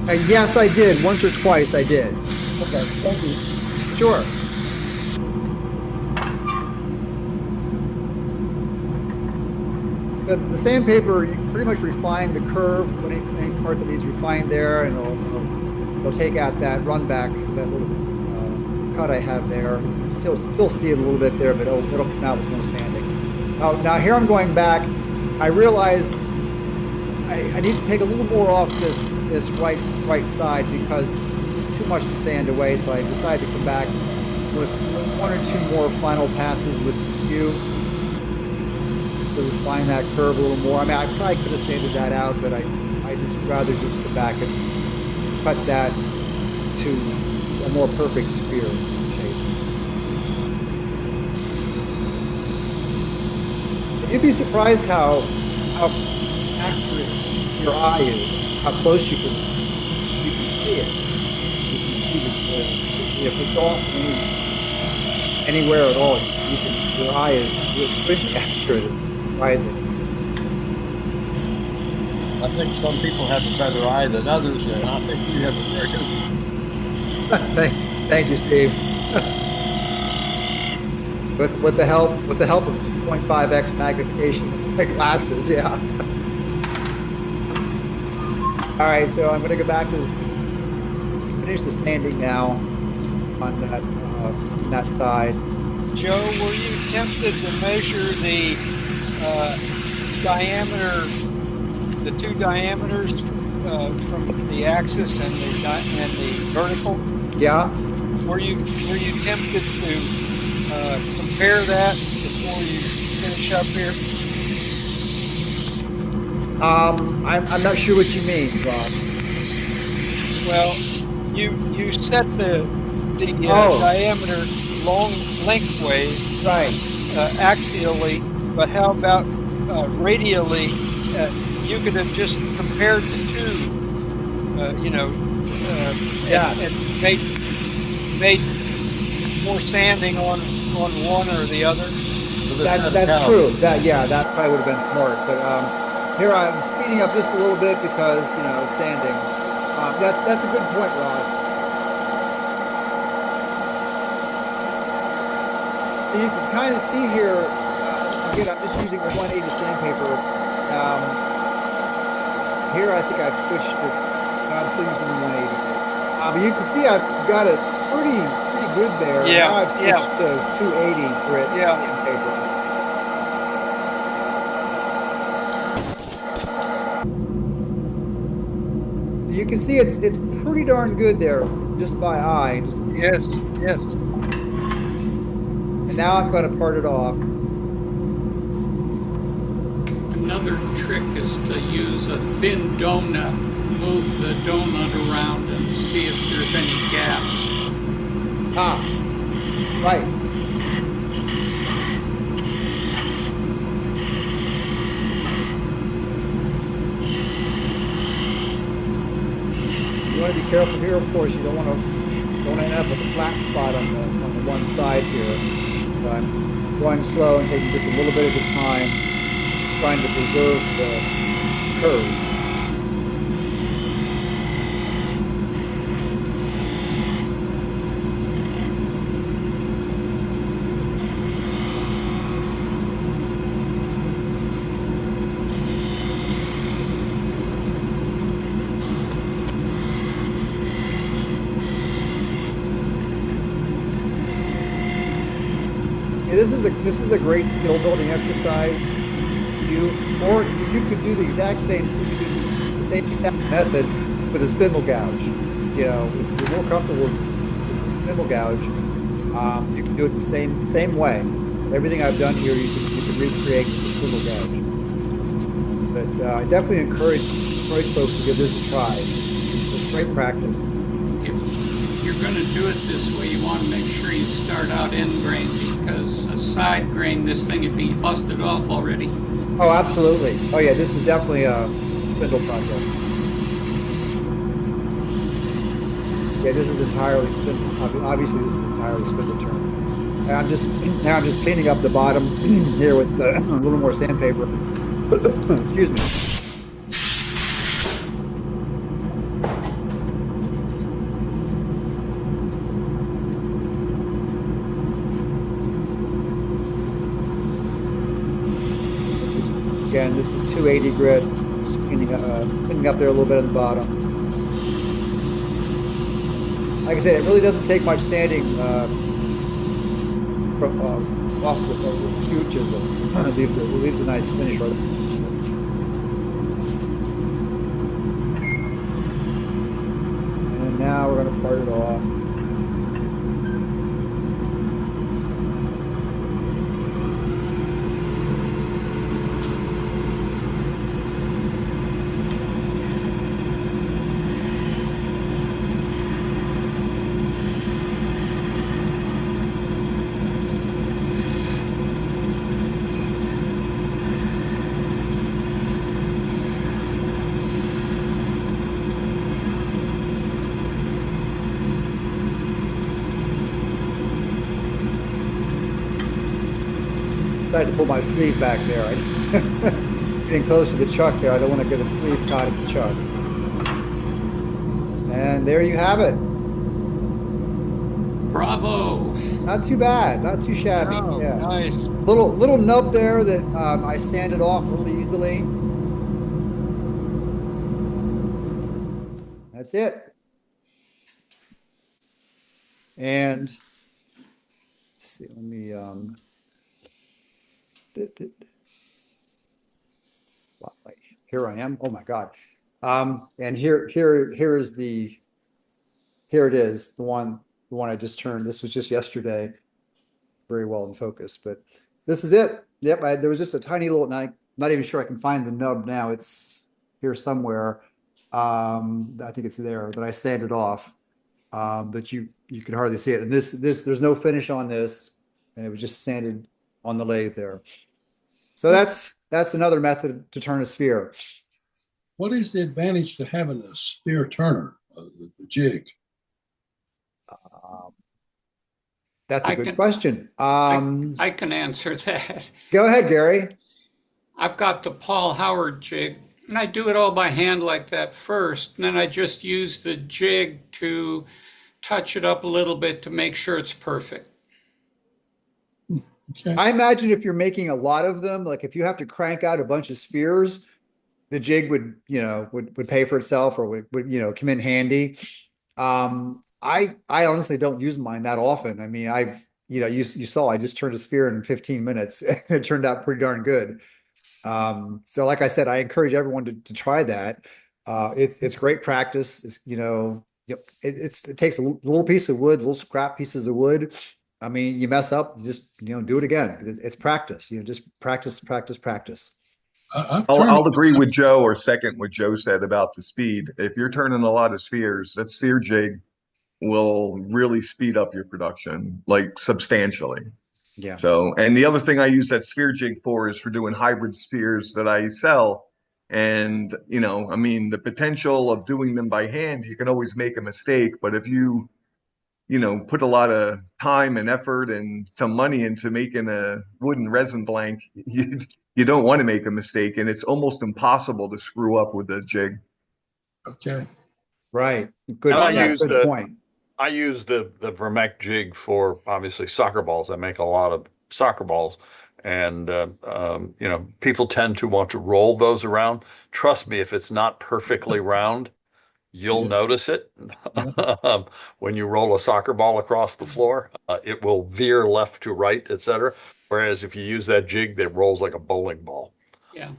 it? Yes, I did. Once or twice, I did. Okay, thank you. Sure. But the sandpaper, you pretty much refine the curve, any part that needs refined there, and it'll take out that run back, that little cut I have there. Still see it a little bit there, but it'll come out with more sanding. Now here I'm going back. I realize I need to take a little more off this right side because it's too much to sand away. So I decided to come back with 1 or 2 more final passes with the skew to refine that curve a little more. I mean, I probably could have sanded that out, but I just rather just go back and cut that to a more perfect sphere shape. You'd be surprised how accurate your eye is, how close you can see it. You can see if it's off anywhere at all, your eye is pretty accurate. It's surprising. I think some people have a better eye than others, and I think you have a very good one. Thank you, Steve. With the help of 2.5x magnification glasses, yeah. All right, so I'm going to go back to finish the sanding now on that side. Joe, were you tempted to measure the diameter, the two diameters from the axis and the vertical? Yeah. Were you tempted to compare that before you finish up here? I'm not sure what you mean, Rob. Well, you set the diameter lengthways, right, axially, but how about radially? You could have just compared the two, and made more sanding on one or the other. That's true. That probably would have been smart. But here I'm speeding up just a little bit because sanding. That's a good point, Ross. So you can kind of see here. Again, I'm just using the 180 sandpaper. Here, I think I've switched to. I'm still using the 180. But you can see I've got it pretty good there. Yeah. Now I've switched to 280 grit sandpaper. You can see it's pretty darn good there just by eye. Yes. And now I'm going to part it off. Another trick is to use a thin donut, move the donut around and see if there's any gaps. Right. You want to be careful here, of course. You don't want to end up with a flat spot on the one side here. So I'm going slow and taking just a little bit at a time, trying to preserve the curve. This is a great skill building exercise. You could do the exact same method with a spindle gouge. If you're more comfortable with spindle gouge, you can do it the same way. Everything I've done here, you can recreate with the spindle gouge. But I definitely encourage folks to give this a try. It's great practice. If you're going to do it this way, you want to make sure you start out end grain, because a side grain, this thing would be busted off already. Oh, absolutely. Oh, yeah, this is definitely a spindle project. Yeah, this is entirely spindle. Obviously, this is entirely spindle turn. And I'm just cleaning up the bottom here with a little more sandpaper. Excuse me. Again, this is 280 grit. Just cleaning up there a little bit at the bottom. Like I said, it really doesn't take much sanding off with the skew chisel. It leaves a nice finish right. And now we're going to part it off. Decided to pull my sleeve back there. getting close to the chuck there. I don't want to get a sleeve caught at the chuck. And there you have it. Bravo. Not too bad, not too shabby. Oh, Yeah. nice. Little nub there that I sanded off really easily. That's it. And let's see, let me here I am. Oh my God. And here it is, the one I just turned. This was just yesterday. Very well in focus, but this is it. Yep, there was just a tiny little, not even sure I can find the nub now. It's here somewhere. I think it's there that I sanded off. But you can hardly see it. And there's no finish on this, and it was just sanded on the lathe there. So that's another method to turn a sphere. What is the advantage to having a sphere turner, the jig? That's a good can- question. I can answer that. Go ahead, Gary. I've got the Paul Howard jig, and I do it all by hand like that first, and then I just use the jig to touch it up a little bit to make sure it's perfect. Okay. I imagine if you're making a lot of them, like if you have to crank out a bunch of spheres, the jig would pay for itself, or would come in handy. I honestly don't use mine that often. I mean, you saw I just turned a sphere in 15 minutes and it turned out pretty darn good. So like I said, I encourage everyone to try that. It's great practice. It takes a little piece of wood, little scrap pieces of wood. I mean, you mess up, you just do it again. It's practice. Just practice, practice, practice. I'll agree with Joe, or second what Joe said about the speed. If you're turning a lot of spheres, that sphere jig will really speed up your production, like substantially. Yeah. So, and the other thing I use that sphere jig for is for doing hybrid spheres that I sell. And, I mean, the potential of doing them by hand, you can always make a mistake. But if you put a lot of time and effort and some money into making a wooden resin blank, you don't want to make a mistake. And it's almost impossible to screw up with a jig. Okay. Right. Good, good point. I use the Vermec jig for obviously soccer balls. I make a lot of soccer balls, and people tend to want to roll those around. Trust me, if it's not perfectly round, you'll notice it. When you roll a soccer ball across the floor, it will veer left to right, etc. Whereas if you use that jig, that rolls like a bowling ball. Yeah.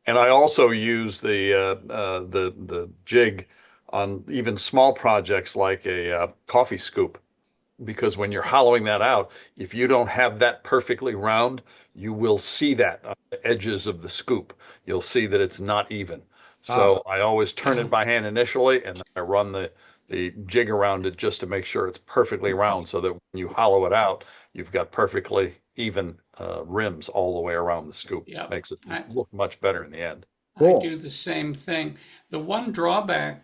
And I also use the jig on even small projects like a coffee scoop, because when you're hollowing that out, if you don't have that perfectly round, you will see that on the edges of the scoop. You'll see that it's not even. So I always turn it by hand initially, and then I run the jig around it just to make sure it's perfectly round, so that when you hollow it out, you've got perfectly even rims all the way around the scoop. Yeah. Makes it look much better in the end. I do the same thing. The one drawback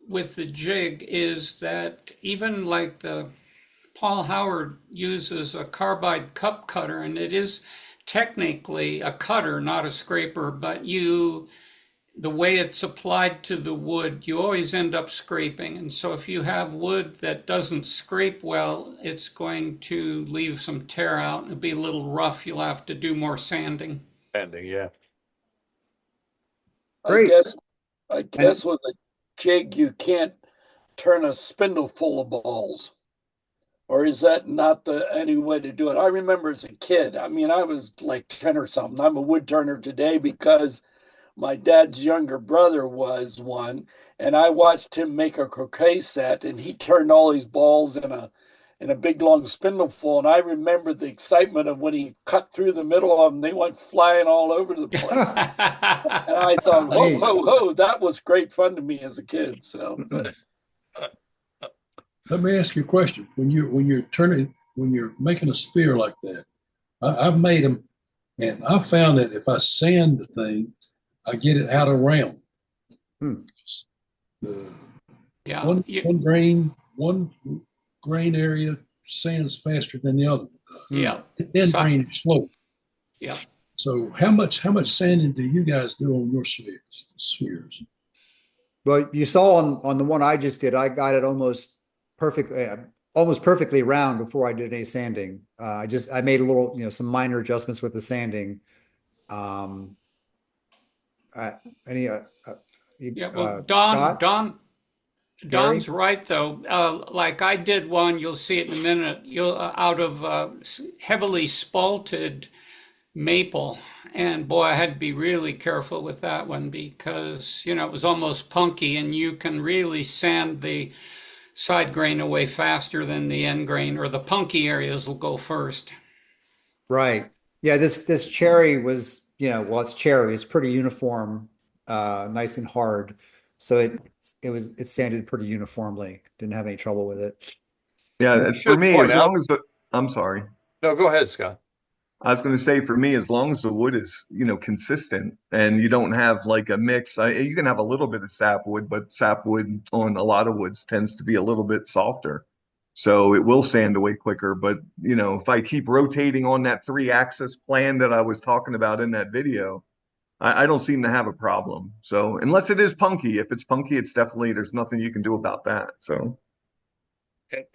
with the jig is that even like the Paul Howard uses a carbide cup cutter, and it is technically a cutter, not a scraper, but the way it's applied to the wood, you always end up scraping. And so if you have wood that doesn't scrape well, it's going to leave some tear out and it'll be a little rough. You'll have to do more sanding. Yeah. Great. I guess with a jig, you can't turn a spindle full of balls. Or is that not any way to do it? I remember as a kid, I mean, I was like 10 or something. I'm a wood turner today because my dad's younger brother was one, and I watched him make a croquet set, and he turned all these balls in a big long spindleful. And I remember the excitement of when he cut through the middle of them, they went flying all over the place. And I thought, whoa, whoa, whoa, that was great fun to me as a kid. So, but let me ask you a question. When you're making a sphere like that, I've made them, and I found that if I sand the thing, I get it out of round. One grain area sands faster than the other. Yeah. Then drain slow. Yeah. So how much sanding do you guys do on your spheres? Well, you saw on the one I just did, I got it almost perfectly round before I did any sanding. I made a little, some minor adjustments with the sanding. Um, any Yeah, well, Scott, Gary? Don's right though. Like I did one, you'll see it in a minute. You'll out of heavily spalted maple, and boy, I had to be really careful with that one because it was almost punky, and you can really sand the side grain away faster than the end grain, or the punky areas will go first. Right. Yeah, this cherry was, well, it's cherry. It's pretty uniform, nice and hard. So it sanded pretty uniformly. Didn't have any trouble with it. Yeah, We for should me, point as out. long as I'm sorry. No, go ahead, Scott. I was going to say, for me, as long as the wood is, consistent and you don't have like a mix, you can have a little bit of sapwood, but sapwood on a lot of woods tends to be a little bit softer. So it will sand away quicker. But, if I keep rotating on that 3-axis plan that I was talking about in that video, I don't seem to have a problem. So unless it is punky, if it's punky, it's definitely, there's nothing you can do about that. So.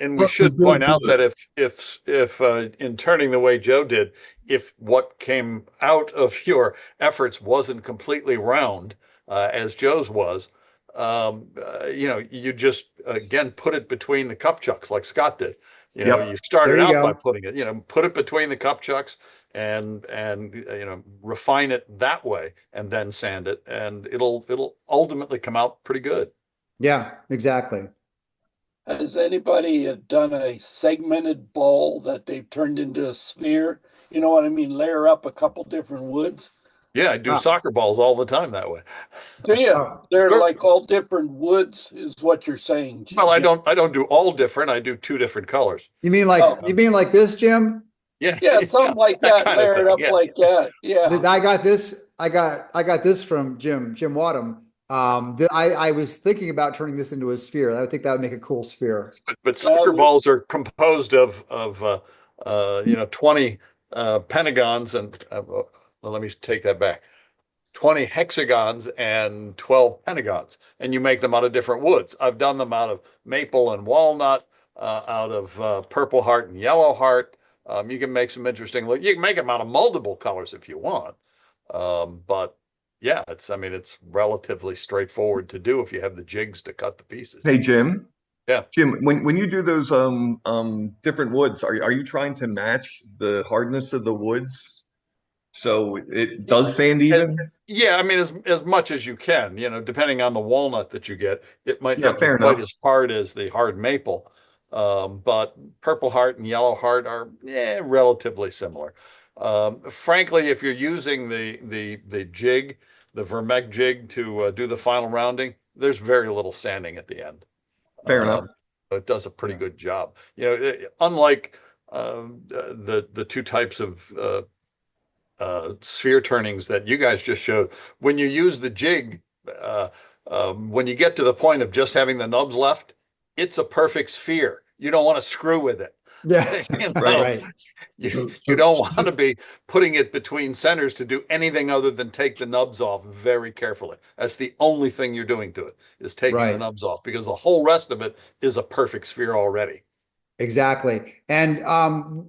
And we But the should point good out that wood. if in turning the way Joe did, if what came out of your efforts wasn't completely round, as Joe's was, you just again put it between the cup chucks like Scott did. You Yep. There started you out by go. putting it, put it between the cup chucks and refine it that way, and then sand it, and it'll ultimately come out pretty good. Yeah, exactly. Has anybody done a segmented ball that they've turned into a sphere? You know what I mean? Layer up a couple different woods. Yeah, I do Ah, soccer balls all the time that way. Do you? oh, They're Sure. like all different woods, is what you're saying, Well, I Jim. don't do all different. I do two different colors. Oh, you mean like this, Jim? Yeah, yeah, yeah, something like that that. kind of Layer it thing. up Yeah. like that. Yeah. I got this. I got this from Jim Wadham. I was thinking about turning this into a sphere. I think that would make a cool sphere. But That soccer would, balls are composed of 20 pentagons and well, let me take that back. 20 hexagons and 12 pentagons, and you make them out of different woods. I've done them out of maple and walnut, out of purple heart and yellow heart. You can make some interesting. You can make them out of multiple colors if you want, but yeah, it's relatively straightforward to do if you have the jigs to cut the pieces. Hey, Jim. Yeah. Jim, when you do those different woods, are you trying to match the hardness of the woods so it does sand As, even? yeah, as much as you can, depending on the walnut that you get, it might Yeah, not be fair quite enough. as hard as the hard maple. But purple heart and yellow heart are relatively similar. Frankly, if you're using the jig, the Vermec jig to do the final rounding, there's very little sanding at the end. Fair enough. Um, it does a pretty Yeah. good job. Unlike the two types of sphere turnings that you guys just showed. When you use the jig, uh, when you get to the point of just having the nubs left, it's a perfect sphere. You don't want to screw with it. Yeah. You Right. know, Right. you, So, you so, don't so want to be putting it between centers to do anything other than take the nubs off very carefully. That's the only thing you're doing to it is taking the Right. nubs off because the whole rest of it is a perfect sphere already. Exactly. And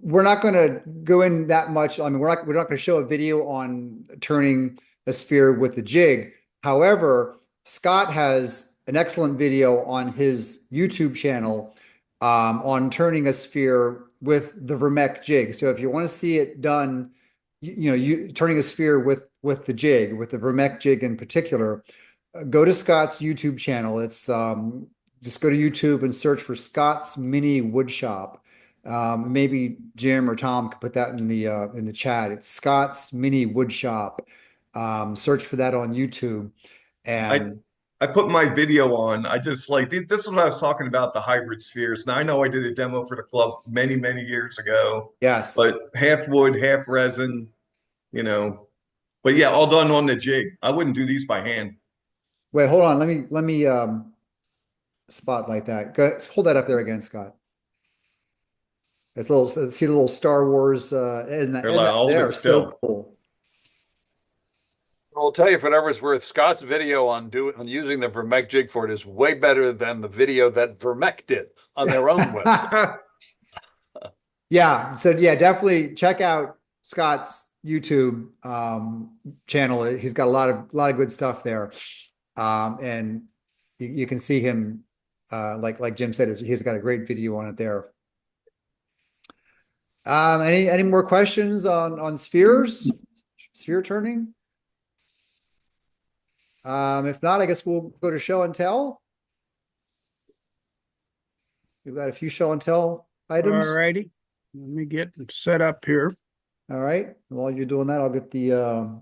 we're not going to go in that much. I mean, we're not going to show a video on turning a sphere with the jig. However, Scott has an excellent video on his YouTube channel on turning a sphere with the Vermec jig. So if you want to see it done, you turning a sphere with the jig, with the Vermec jig in particular, go to Scott's YouTube channel. It's just go to YouTube and search for Scott's Mini Wood Shop. Maybe Jim or Tom could put that in the chat. It's Scott's Mini Wood Shop. Search for that on YouTube. I And I put my video on. I just like this is what I was talking about, the hybrid spheres. Now I know I did a demo for the club many, many years ago, yes, but half wood, half resin, you know. But yeah, all done on the jig. I wouldn't do these by hand. wait, hold on. Let me spotlight that. Go, hold that up there again, Scott. It's little. See the little Star Wars They're and like, that hold they it are so still. cool. I'll tell you for whatever's worth, Scott's video on using the Vermec jig for it is way better than the video that Vermec did on their own website. Yeah. So yeah, definitely check out Scott's YouTube channel. He's got a lot of good stuff there. And you can see him like Jim said, he's got a great video on it there. Any more questions on spheres? Sphere turning? If not, I guess we'll go to show and tell. We've got a few show and tell items. All righty. Let me get set up here. All right. While you're doing that, I'll get the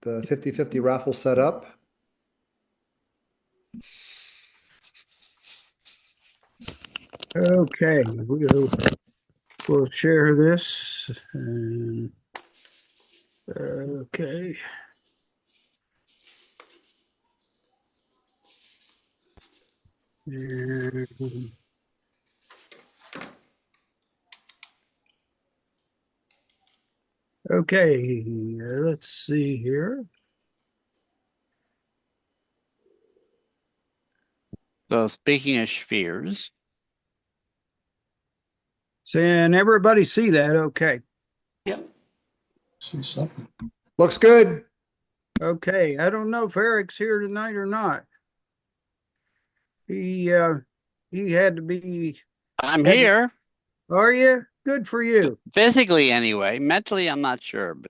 50/50 raffle set up. Okay, we'll share this. Okay. And okay, let's see here. So speaking of spheres. Can everybody see that? Okay. Yep. See something. Looks good. Okay. I don't know if Eric's here tonight or not. He had to be. I'm here. Are you? Good for you. Physically, anyway. Mentally, I'm not sure. But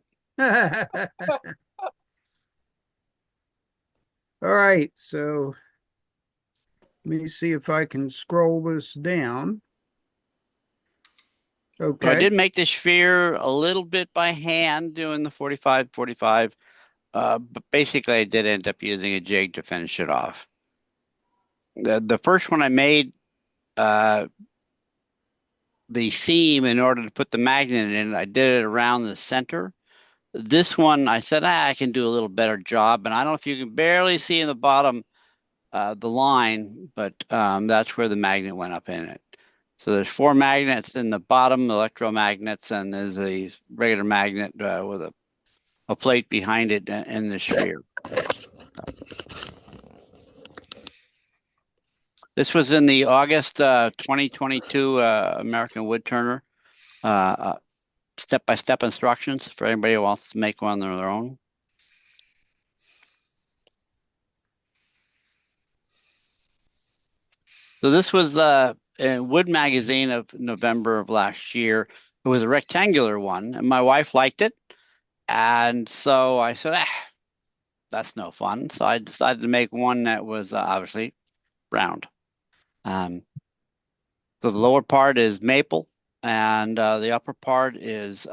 all right. So let me see if I can scroll this down. Okay. So I did make the sphere a little bit by hand doing the 45-45. But basically, I did end up using a jig to finish it off. The first one I made, the seam in order to put the magnet in, I did it around the center. This one, I said, I can do a little better job. And I don't know if you can barely see in the bottom the line, but that's where the magnet went up in it. So there's 4 magnets in the bottom, electromagnets, and there's a regular magnet with a plate behind it in the sphere. This was in the August 2022 American Woodturner step-by-step instructions for anybody who wants to make one on their own. So this was a Wood magazine of November of last year. It was a rectangular one, and my wife liked it. And so I said, that's no fun. So I decided to make one that was obviously round. So the lower part is maple, and the upper part is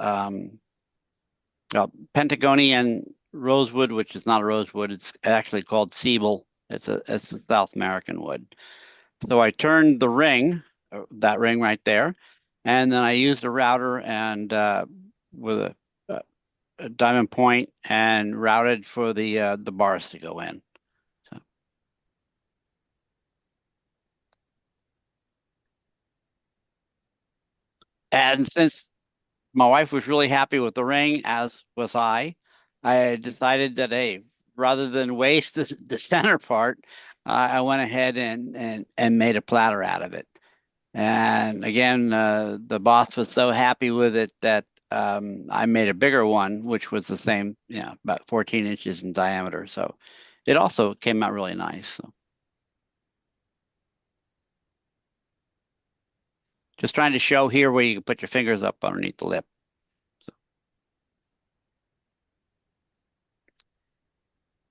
Pentagonian rosewood, which is not a rosewood. It's actually called sable. It's a South American wood. So I turned the ring, that ring right there, and then I used a router and with a diamond point and routed for the bars to go in. So. And since my wife was really happy with the ring, as was I decided that, hey, rather than waste the center part, I went ahead and made a platter out of it. And again, the boss was so happy with it that I made a bigger one, which was the same, about 14 inches in diameter. So it also came out really nice. So. Just trying to show here where you can put your fingers up underneath the lip.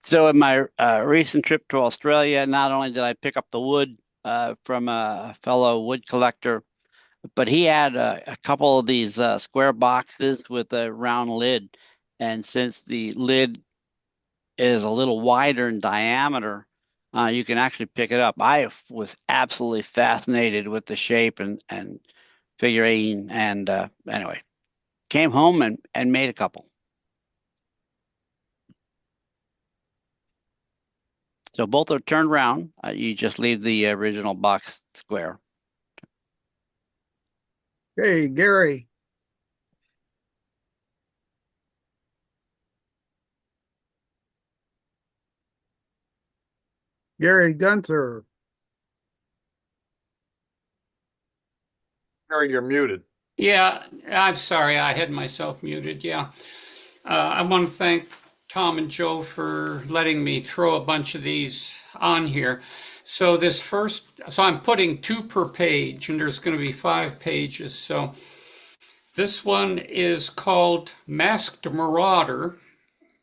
So in my recent trip to Australia, not only did I pick up the wood from a fellow wood collector, but he had a couple of these square boxes with a round lid. And since the lid is a little wider in diameter, you can actually pick it up. I was absolutely fascinated with the shape and figurating. And anyway, came home and made a couple. So both are turned round. You just leave the original box square. Hey, Gary. Gary Gunther. Gary, you're muted. Yeah, I'm sorry, I had myself muted. Yeah. I want to thank Tom and Joe for letting me throw a bunch of these on here. So I'm putting 2 per page, and there's going to be 5 pages. So this one is called Masked Marauder,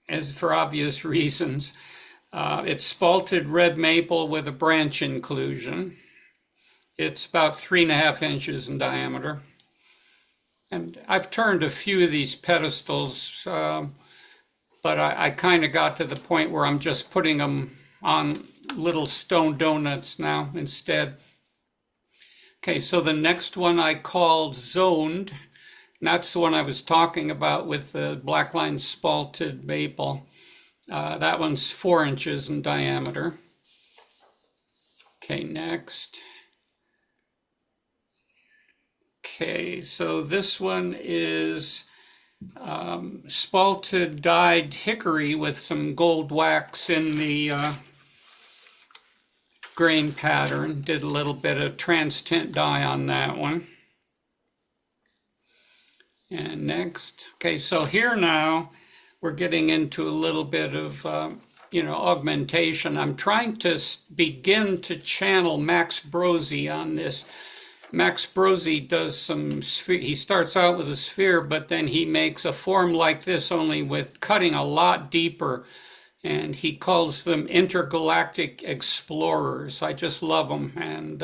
as for obvious reasons. It's spalted red maple with a branch inclusion. It's about 3.5 inches in diameter. And I've turned a few of these pedestals, but I kind of got to the point where I'm just putting them on little stone donuts now instead. Okay, so the next one I called Zoned. And that's the one I was talking about with the black line spalted maple. That one's 4 inches in diameter. Okay, next. Okay, so this one is spalted dyed hickory with some gold wax in the grain pattern. Did a little bit of trans tint dye on that one. And next, okay, so here now we're getting into a little bit of augmentation. I'm trying to begin to channel Max Brozzi on this. Max Brozzi does some sphere. He starts out with a sphere, but then he makes a form like this, only with cutting a lot deeper. And he calls them intergalactic explorers. I just love them. And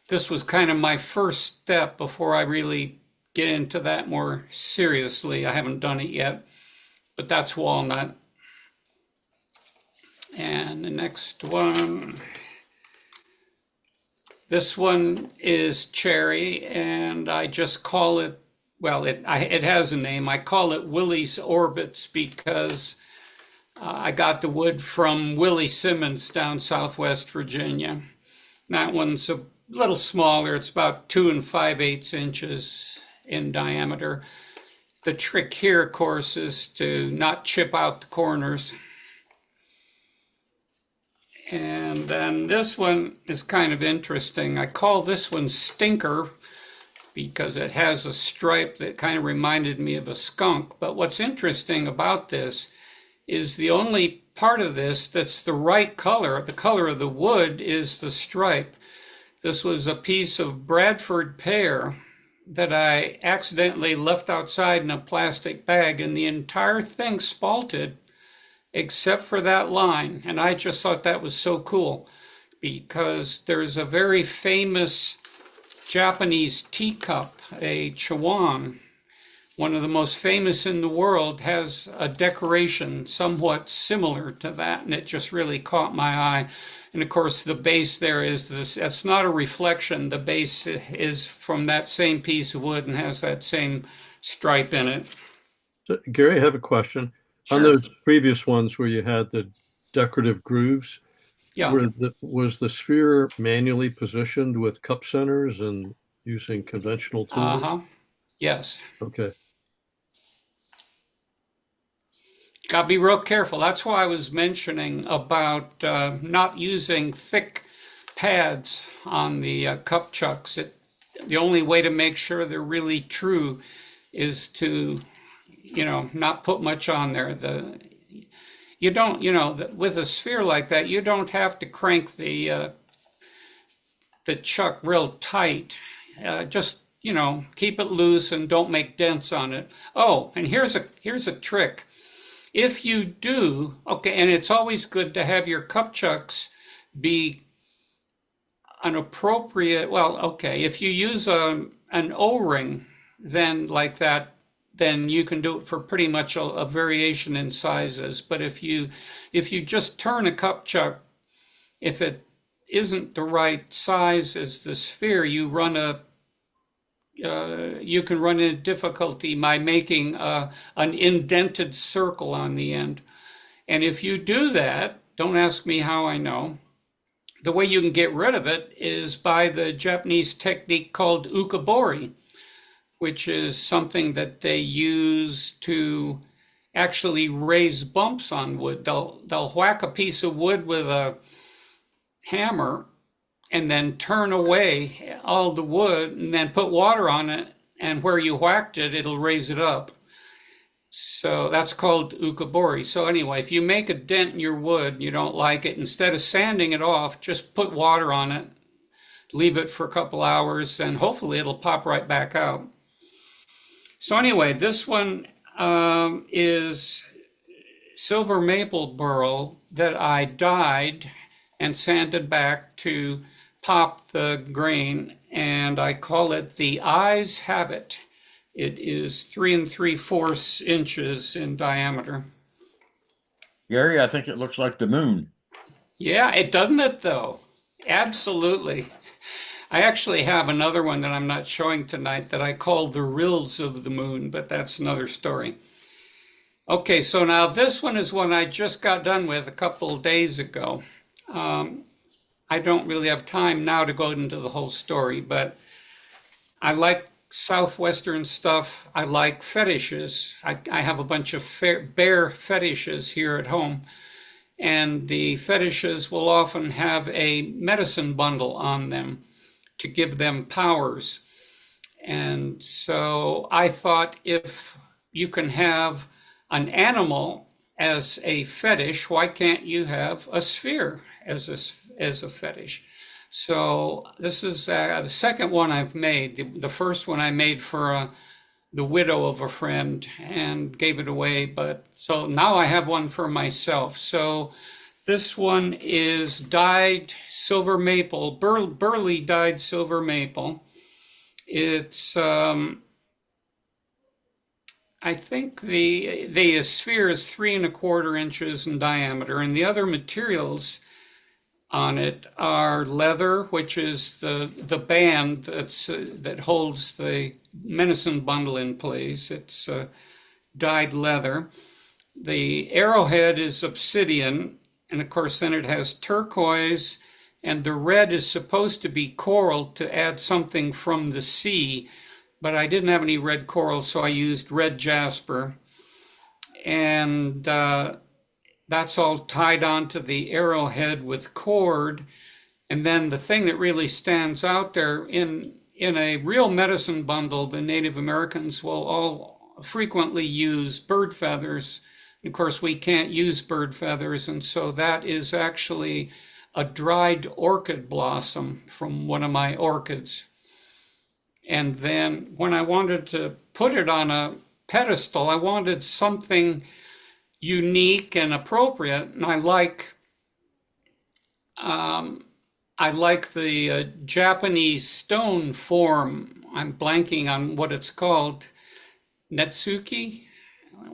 this was kind of my first step before I really get into that more seriously. I haven't done it yet, but that's walnut. And the next one. This one is cherry, and I just call it, well, it has a name. I call it Willie's Orbits because I got the wood from Willie Simmons down Southwest Virginia. That one's a little smaller. It's about 2 5/8 inches in diameter. The trick here, of course, is to not chip out the corners. And then this one is kind of interesting. I call this one Stinker because it has a stripe that kind of reminded me of a skunk. But what's interesting about this is the only part of this that's the right color, the color of the wood, is the stripe. This was a piece of Bradford pear that I accidentally left outside in a plastic bag, and the entire thing spalted except for that line. And I just thought that was so cool because there's a very famous Japanese teacup, a chawan, one of the most famous in the world, has a decoration somewhat similar to that, and it just really caught my eye. And of course, the base there is this, it's not a reflection. The base is from that same piece of wood and has that same stripe in it. So, Gary, I have a question. Sure. On those previous ones where you had the decorative grooves, Yeah. was the sphere manually positioned with cup centers and using conventional tools? Uh-huh. Yes. Okay. Got to be real careful. That's why I was mentioning about not using thick pads on the cup chucks. The only way to make sure they're really true is to, not put much on there. You don't, with a sphere like that, you don't have to crank the chuck real tight. Just, keep it loose and don't make dents on it. Oh, and here's a trick. If you do, okay, and it's always good to have your cup chucks be an appropriate, well, okay, if you use an O-ring, then like that, then you can do it for pretty much a variation in sizes. But if you just turn a cup chuck, if it isn't the right size as the sphere, you can run into difficulty by making an indented circle on the end. And if you do that, don't ask me how I know, the way you can get rid of it is by the Japanese technique called ukabori, which is something that they use to actually raise bumps on wood. They'll whack a piece of wood with hammer and then turn away all the wood and then put water on it, and where you whacked it, it'll raise it up. So that's called ukabori. So anyway, if you make a dent in your wood and you don't like it, instead of sanding it off, just put water on it, leave it for a couple hours, and hopefully it'll pop right back out. So anyway, this one is silver maple burl that I dyed and sanded back to pop the grain, and I call it the Eyes Have It. It is 3 3/4 inches in diameter. Gary, I think it looks like the moon. Yeah, it doesn't it though? Absolutely. I actually have another one that I'm not showing tonight that I call the Rills of the Moon, but that's another story. Okay, so now this one is one I just got done with a couple of days ago. I don't really have time now to go into the whole story, but I like Southwestern stuff. I like fetishes. I have a bunch of bear fetishes here at home, and the fetishes will often have a medicine bundle on them to give them powers. And so I thought, if you can have an animal as a fetish, why can't you have a sphere as a fetish? So this is the second one I've made. The first one I made for the widow of a friend and gave it away. But so now I have one for myself. So this one is dyed silver maple, burly dyed silver maple. It's I think the sphere is 3 1/4 inches in diameter, and the other materials on it are leather, which is the band that holds the medicine bundle in place. It's dyed leather. The arrowhead is obsidian, and of course then it has turquoise, and the red is supposed to be coral to add something from the sea, but I didn't have any red coral, so I used red jasper. And that's all tied onto the arrowhead with cord. And then the thing that really stands out there, in a real medicine bundle, the Native Americans will all frequently use bird feathers. Of course, we can't use bird feathers, and so that is actually a dried orchid blossom from one of my orchids. And then when I wanted to put it on a pedestal, I wanted something unique and appropriate, and I like the Japanese stone form. I'm blanking on what it's called. Netsuki?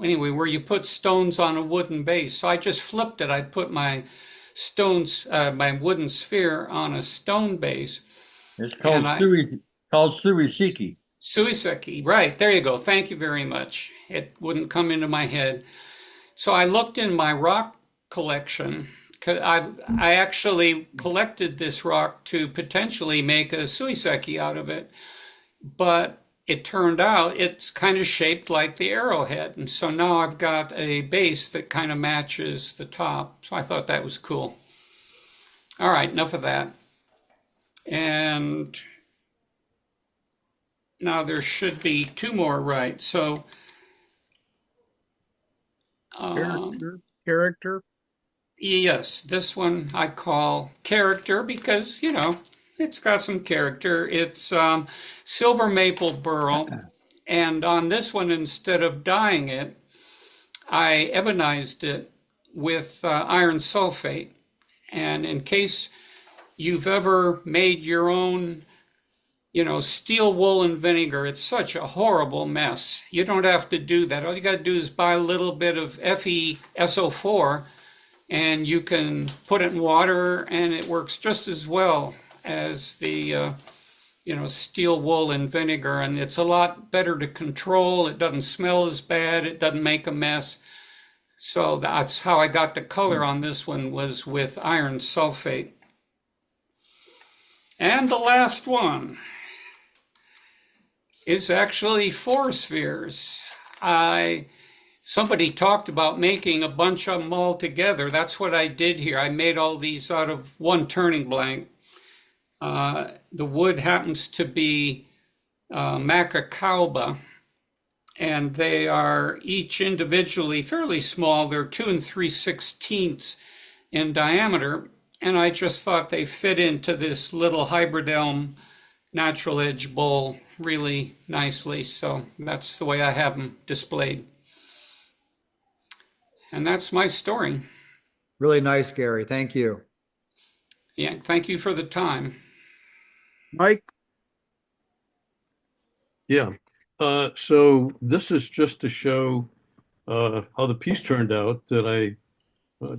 Anyway, where you put stones on a wooden base. So I just flipped it. I put my stones, my wooden sphere on a stone base. It's called suiseki. Suiseki, right. There you go. Thank you very much. It wouldn't come into my head. So I looked in my rock collection. I actually collected this rock to potentially make a suiseki out of it, but it turned out it's kind of shaped like the arrowhead, and so now I've got a base that kind of matches the top. So I thought that was cool. All right, enough of that. And now there should be 2 more, right? So Character. Yes, this one I call character because, it's got some character. It's silver maple burl. And on this one, instead of dyeing it, I ebonized it with iron sulfate. And in case you've ever made your own, steel wool and vinegar, it's such a horrible mess. You don't have to do that. All you got to do is buy a little bit of FeSO4, and you can put it in water, and it works just as well as the steel wool and vinegar, and it's a lot better to control. It doesn't smell as bad. It doesn't make a mess. So that's how I got the color on this one, was with iron sulfate. And the last one is actually 4 spheres. I somebody talked about making a bunch of them all together. That's what I did here. I made all these out of one turning blank. The wood happens to be Macacauba, and they are each individually fairly small. They're 2 3/16 in diameter, and I just thought they fit into this little hybrid elm natural edge bowl really nicely. So that's the way I have them displayed. And that's my story. Really nice, Gary. Thank you. Yeah, thank you for the time. Mike? Yeah. So this is just to show how the piece turned out that I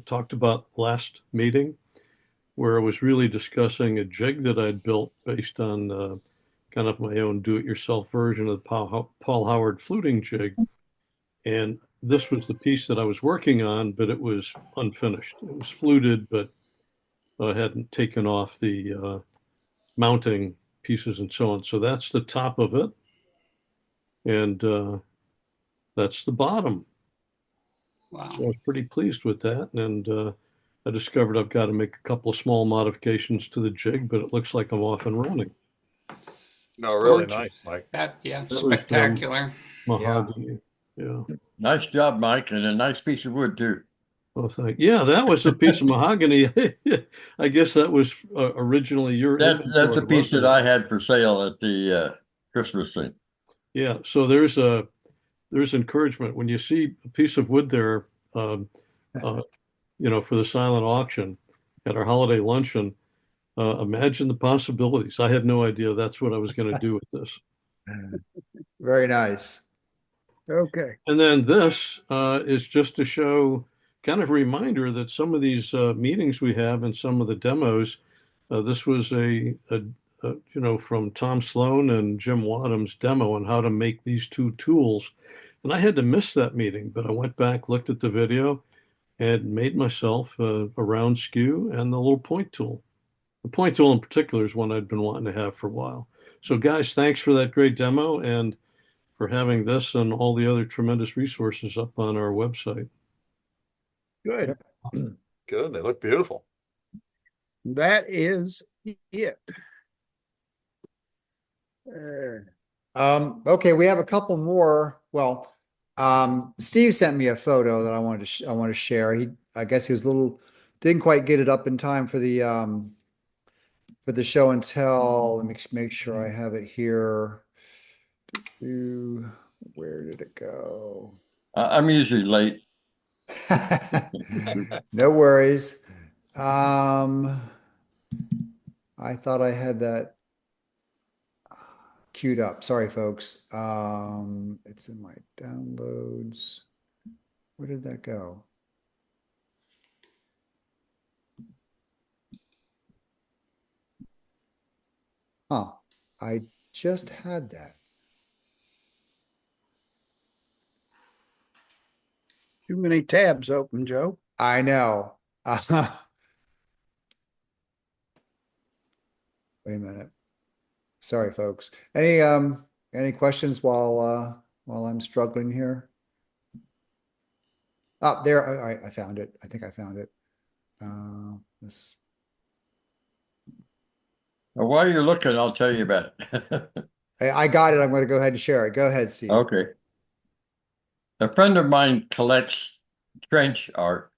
talked about last meeting, where I was really discussing a jig that I'd built based on kind of my own do-it-yourself version of the Paul Howard fluting jig. And this was the piece that I was working on, but it was unfinished. It was fluted, but I hadn't taken off the mounting pieces and so on. So that's the top of it. And that's the bottom. Wow. So I was pretty pleased with that. And I discovered I've got to make a couple of small modifications to the jig, but it looks like I'm off and running. No, really nice, Mike. Yeah, That was, spectacular. mahogany. Yeah. Nice job, Mike, and a nice piece of wood too. Well, yeah, that was a piece of mahogany. I guess that was originally your That's a inventory, piece wasn't that it? I had for sale at the Christmas thing. Yeah, so there's encouragement when you see a piece of wood there, you know, for the silent auction at our holiday luncheon. Imagine the possibilities. I had no idea that's what I was going to do with this. Very nice. Okay. And then this is just to show, kind of a reminder that some of these meetings we have and some of the demos, this was you know, from Tom Sloan and Jim Wadham's demo on how to make these two tools. And I had to miss that meeting, but I went back, looked at the video, and made myself a round skew and the little point tool. The point tool in particular is one I'd been wanting to have for a while. So guys, thanks for that great demo and for having this and all the other tremendous resources up on our website. Good. Good. They look beautiful. That is it. Okay, we have a couple more. Well, Steve sent me a photo that I want to share. I guess he was a little didn't quite get it up in time for the show and tell. Let me make sure I have it here. Where did it go? I'm usually late. No worries. I thought I had that queued up. Sorry, folks. It's in my downloads. Where did that go? Huh. I just had that. Too many tabs open, Joe. I know. Wait a minute. Sorry, folks. Any questions while I'm struggling here? Oh, there. All right, I found it. I think I found it. This. Well, while you're looking, I'll tell you about it. I got it. I'm going to go ahead and share it. Go ahead, Steve. Okay. A friend of mine collects trench art,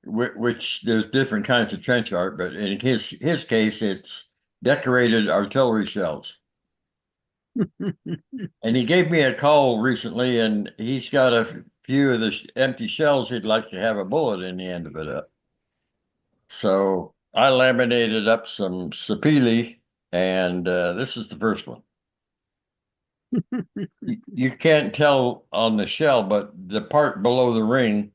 which there's different kinds of trench art, but in his case, it's decorated artillery shells. And he gave me a call recently, and he's got a few of the empty shells he'd like to have a bullet in the end of it up. So I laminated up some sapele, and this is the first one. You can't tell on the shell, but the part below the ring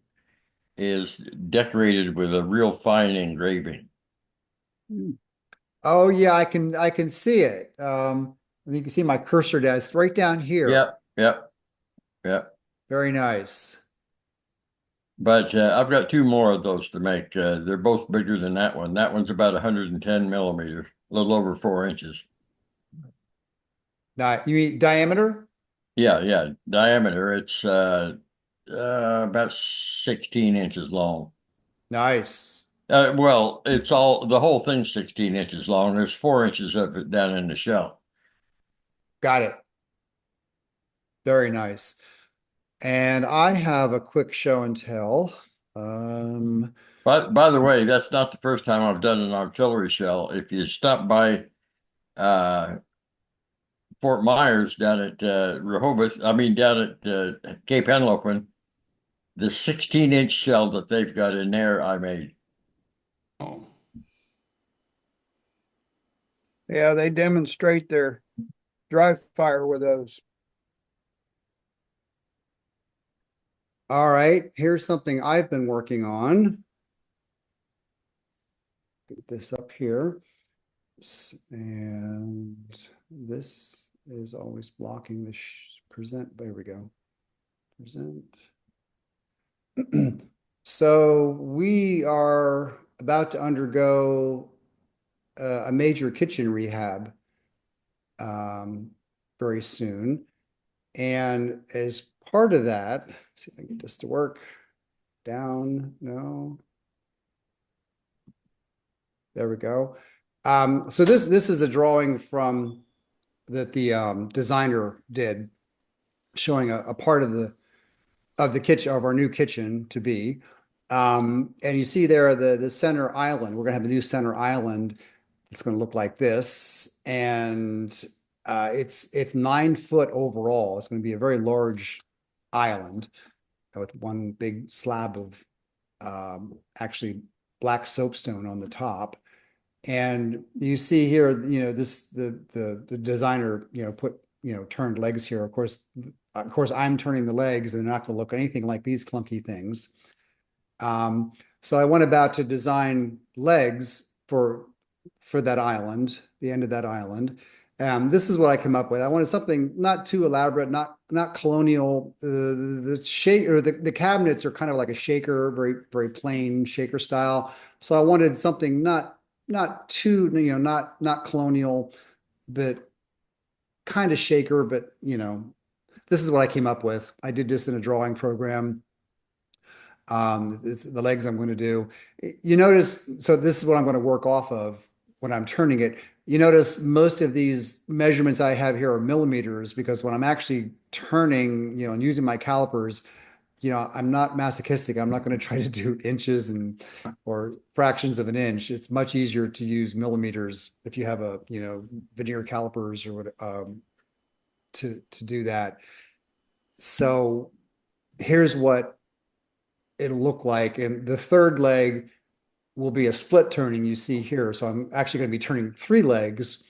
is decorated with a real fine engraving. Oh yeah, I can see it. You can see my cursor does right down here. Yep. Very nice. But I've got two more of those to make. They're both bigger than that one. That one's about 110 millimeters, a little over 4 inches. Now, you mean diameter? Yeah, diameter. It's about 16 inches long. Nice. Well, the whole thing's 16 inches long. There's 4 inches of it down in the shell. Got it. Very nice. And I have a quick show and tell. But by the way, that's not the first time I've done an artillery shell. If you stop by Fort Myers down at Rehoboth, down at Cape Henlopen, the 16-inch shell that they've got in there, I made. Oh, Yeah, they demonstrate their dry fire with those. All right, here's something I've been working on. Get this up here. And this is always blocking the present. There we go. Present. So we are about to undergo a major kitchen rehab very soon. And as part of that, let's see if I can get this to work. Down, no. There we go. So this is a drawing from that the designer did, showing a part of the kitchen, of our new kitchen to be. And you see there the center island. We're gonna have a new center island. It's gonna look like this, and it's 9 foot overall. It's gonna be a very large island with one big slab of actually black soapstone on the top. And you see here, the designer, turned legs here. Of course, I'm turning the legs, and they're not going to look anything like these clunky things. So I went about to design legs for that island, the end of that island. This is what I came up with. I wanted something not too elaborate, not colonial. The shape or the cabinets are kind of like a shaker, very very plain shaker style. So I wanted something not too, not colonial, but kind of shaker. But this is what I came up with. I did this in a drawing program. The legs I'm going to do. You notice, so this is what I'm going to work off of when I'm turning it. You notice most of these measurements I have here are millimeters, because when I'm actually turning, and using my calipers, I'm not masochistic. I'm not going to try to do inches or fractions of an inch. It's much easier to use millimeters if you have a, veneer calipers or what, to do that. So here's what it'll look like. And the third leg will be a split turning, you see here. So I'm actually going to be turning 3 legs.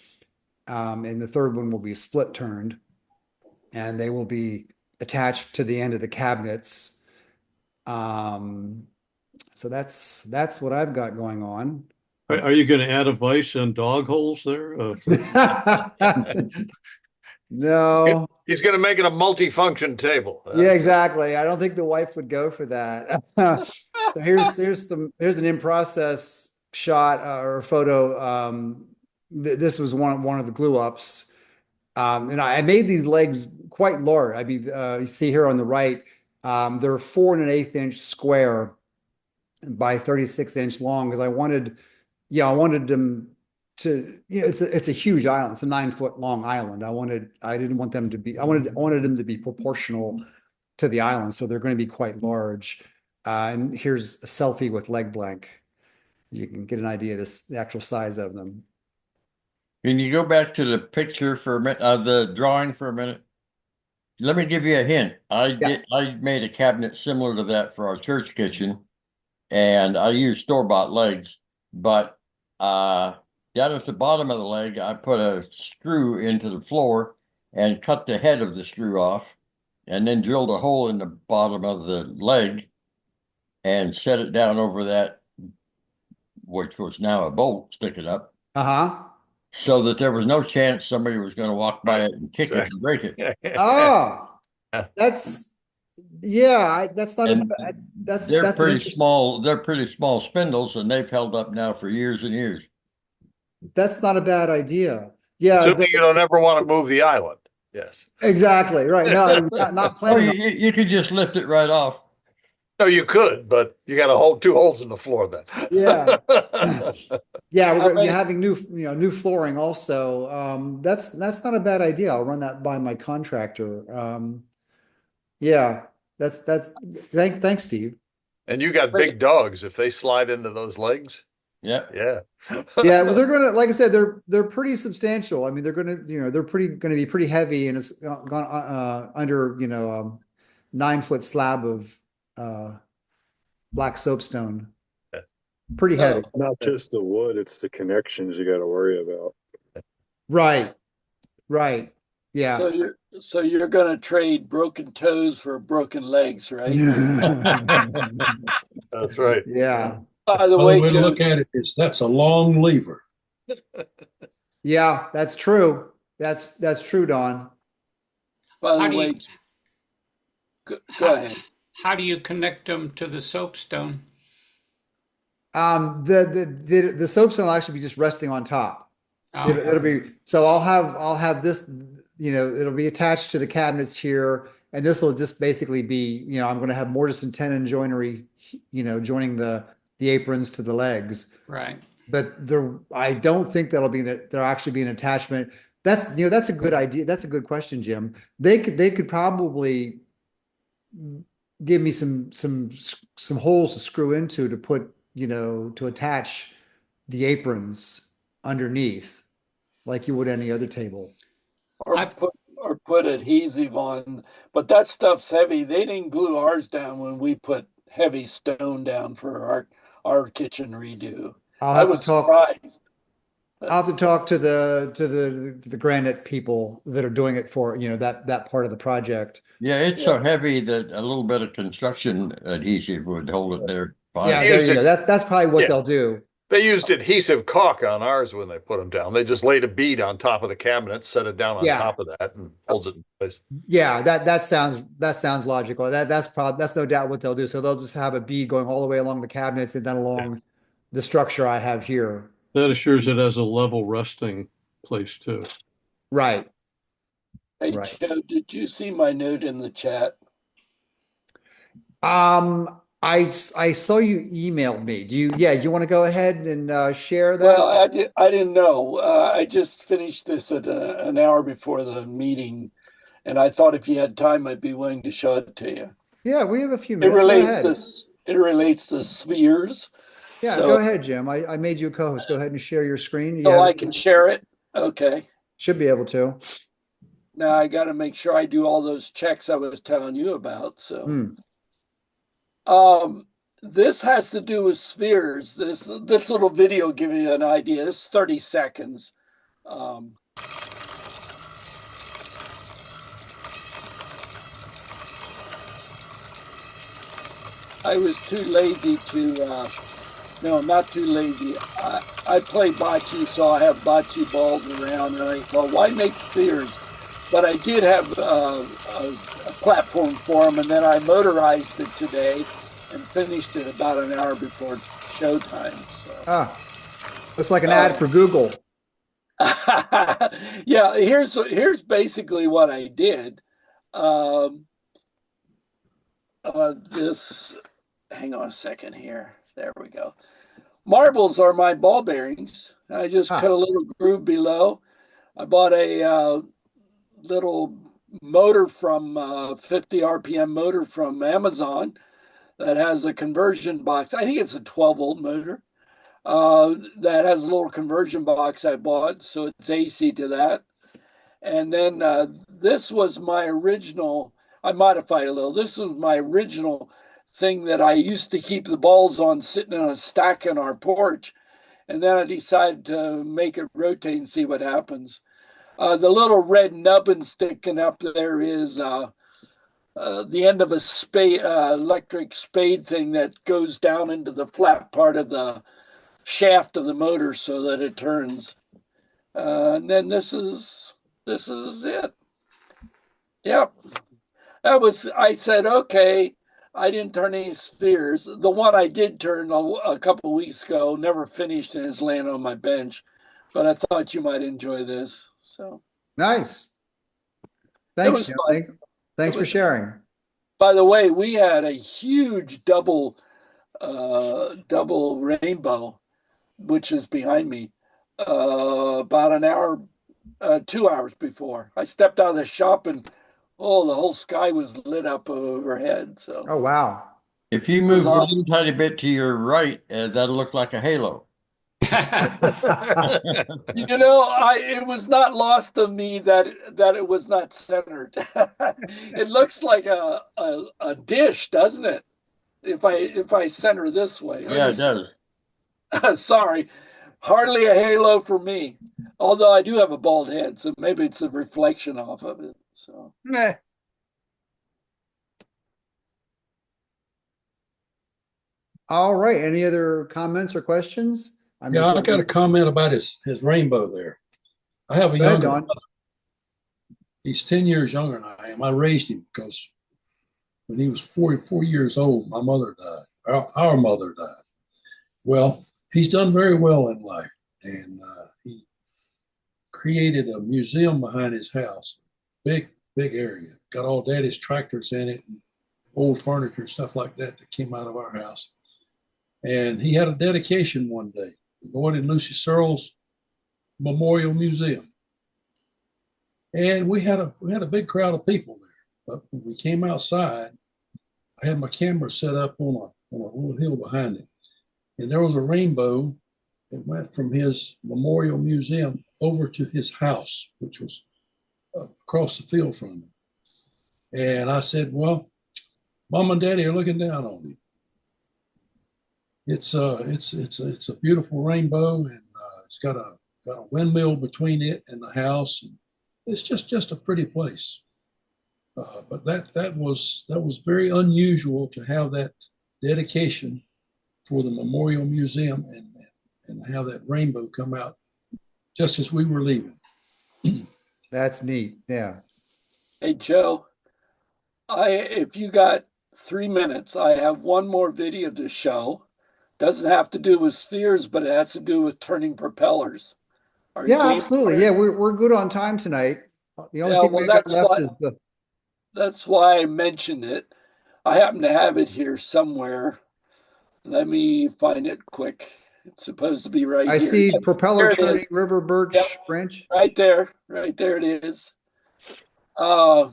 And the third one will be split turned, and they will be attached to the end of the cabinets. So that's what I've got going on. Are you going to add a vise and dog holes there? No. He's going to make it a multi-function table. Yeah, exactly. I don't think the wife would go for that. So here's an in-process shot or photo. This was one of the glue ups. And I made these legs quite large. You see here on the right, they're 4 1/8 inch square by 36 inch long, because I wanted them to, it's a huge island. It's a 9 foot long island. I wanted them to be proportional to the island. So they're going to be quite large. And here's a selfie with leg blank. You can get an idea of the actual size of them. Can you go back to the picture for a minute, the drawing for a minute? Let me give you a hint. I made a cabinet similar to that for our church kitchen, and I used store-bought legs, but down at the bottom of the leg, I put a screw into the floor and cut the head of the screw off, and then drilled a hole in the bottom of the leg and set it down over that, which was now a bolt sticking up. So that there was no chance somebody was going to walk by it and kick it and break it. That's they're pretty small. They're pretty small spindles, and they've held up now for years and years. That's not a bad idea. Yeah. Assuming you don't ever want to move the island. Yes. Exactly. Right. No, not Oh, planning you, on. you could just lift it right off. No, you could, but you got to hold 2 holes in the floor then. Yeah. Yeah, How you're many, having new flooring also. That's not a bad idea. I'll run that by my contractor. Yeah, that's thanks, Steve. And you got big dogs. If they slide into those legs, Yeah. yeah. Yeah, well, they're gonna, like I said, they're pretty substantial. I mean, they're gonna, they're gonna be pretty heavy, and it's gone under, 9 foot slab of black soapstone. Pretty heavy. oh, Not just the wood, it's the connections you got to worry about. Right, right. so Yeah. you're going to trade broken toes for broken legs, right? That's right. Yeah. By the Another way, way to Joe, look at it is that's a long lever. Yeah, that's true. That's true, Don. by How the do you way, go how, ahead. how do you connect them to the soapstone? The soapstone will actually be just resting on top. Oh, It'll be, so I'll have this, it'll be attached to the cabinets here, and this will just basically be, I'm going to have mortise and tenon joinery, joining the aprons to the legs. right. But I don't think there'll actually be an attachment. That's a good idea. That's a good question, Jim. They could probably give me some holes to screw into to put, to attach the aprons underneath, like you would any other table. Or I've put adhesive on, but that stuff's heavy. They didn't glue ours down when we put heavy stone down for our kitchen redo. I'll I have to was talk. surprised. I'll have to talk to the granite people that are doing it for, that part of the project. Yeah, it's Yeah. so heavy that a little bit of construction adhesive would hold it there Yeah, fine. there Used you go. it. That's probably what Yeah. they'll do. They used adhesive caulk on ours when they put them down. They just laid a bead on top of the cabinet, set it down on Yeah. top of that, and holds it in place. Yeah, that sounds logical. That's no doubt what they'll do. So they'll just have a bead going all the way along the cabinets and then along the structure I have here. That assures it has a level resting place too. Right. Hey, Right. Joe, did you see my note in the chat? I saw you emailed me. Do you want to go ahead and share that? Well, I didn't know. I just finished this at an hour before the meeting, and I thought if you had time, I'd be willing to show it to you. Yeah, we have a few It minutes. Go relates ahead. it relates to spheres. Yeah, So, go ahead, Jim. I made you a co-host. Go ahead and share your screen. You so have I can share it. Okay. should be able to. Now I got to make sure I do all those checks I was telling you about. So, this has to do with spheres. This little video will give you an idea. This is 30 seconds. I was too lazy to, no, not too lazy. I play bocce, so I have bocce balls around, and I thought, why make spheres? But I did have a platform for them, and then I motorized it today and finished it about an hour before showtime. So. Looks like an ad for Google. Yeah, here's basically what I did. This, hang on a second here. There we go. Marbles are my ball bearings. I just cut a little groove below. I bought a little motor from 50 RPM motor from Amazon that has a conversion box. I think it's a 12-volt motor that has a little conversion box I bought, so it's AC to that. And then this was my original. I modified a little. This was my original thing that I used to keep the balls on, sitting on a stack on our porch. And then I decided to make it rotate and see what happens. The little red nubbin sticking up there is the end of a spade, electric spade thing that goes down into the flat part of the shaft of the motor so that it turns. And then this is it. Yep. I said, okay, I didn't turn any spheres. The one I did turn a couple of weeks ago, never finished, and is laying on my bench. But I thought you might enjoy this. So nice. Thanks, was Jim. fun. Thanks for sharing. By the way, we had a huge double rainbow, which is behind me, about an hour, 2 hours before. I stepped out of the shop and the whole sky was lit up overhead. So, Oh, wow. If you it was move awesome. one tiny bit to your right, that'll look like a halo. It was not lost on me that it was not centered. It looks like a dish, doesn't it? If I center this way. Let Yeah, me it see. does. Sorry, hardly a halo for me. Although I do have a bald head, so maybe it's a reflection off of it. So. Meh. All right. Any other comments or questions? I'm Yeah, just I got a looking. comment about his rainbow there. I have a Go ahead, younger Don. brother. He's 10 years younger than I am. I raised him because when he was 44 years old, my mother died. Our mother died. Well, he's done very well in life, and he created a museum behind his house, big area. Got all Daddy's tractors in it, and old furniture, stuff like that came out of our house. And he had a dedication one day, the Lloyd and Lucy Searles Memorial Museum. And we had a big crowd of people there. But when we came outside, I had my camera set up on a little hill behind it. And there was a rainbow that went from his memorial museum over to his house, which was across the field from him. And I said, well, Mom and Daddy are looking down on me. It's a beautiful rainbow, and it's got a windmill between it and the house. And it's just a pretty place. But that was very unusual to have that dedication for the Memorial Museum and have that rainbow come out just as we were leaving. That's neat. Yeah. Hey, Joe, if you got 3 minutes, I have one more video to show. Doesn't have to do with spheres, but it has to do with turning propellers. Are you Yeah, game absolutely. for it? Yeah, we're good on time tonight. The only Yeah, thing well, we've got left is that's why I mentioned it. I happen to have it here somewhere. Let me find it quick. It's supposed to be right I here. see Yep, propeller there it is. turning river Yep, birch branch. right there it is. Uh,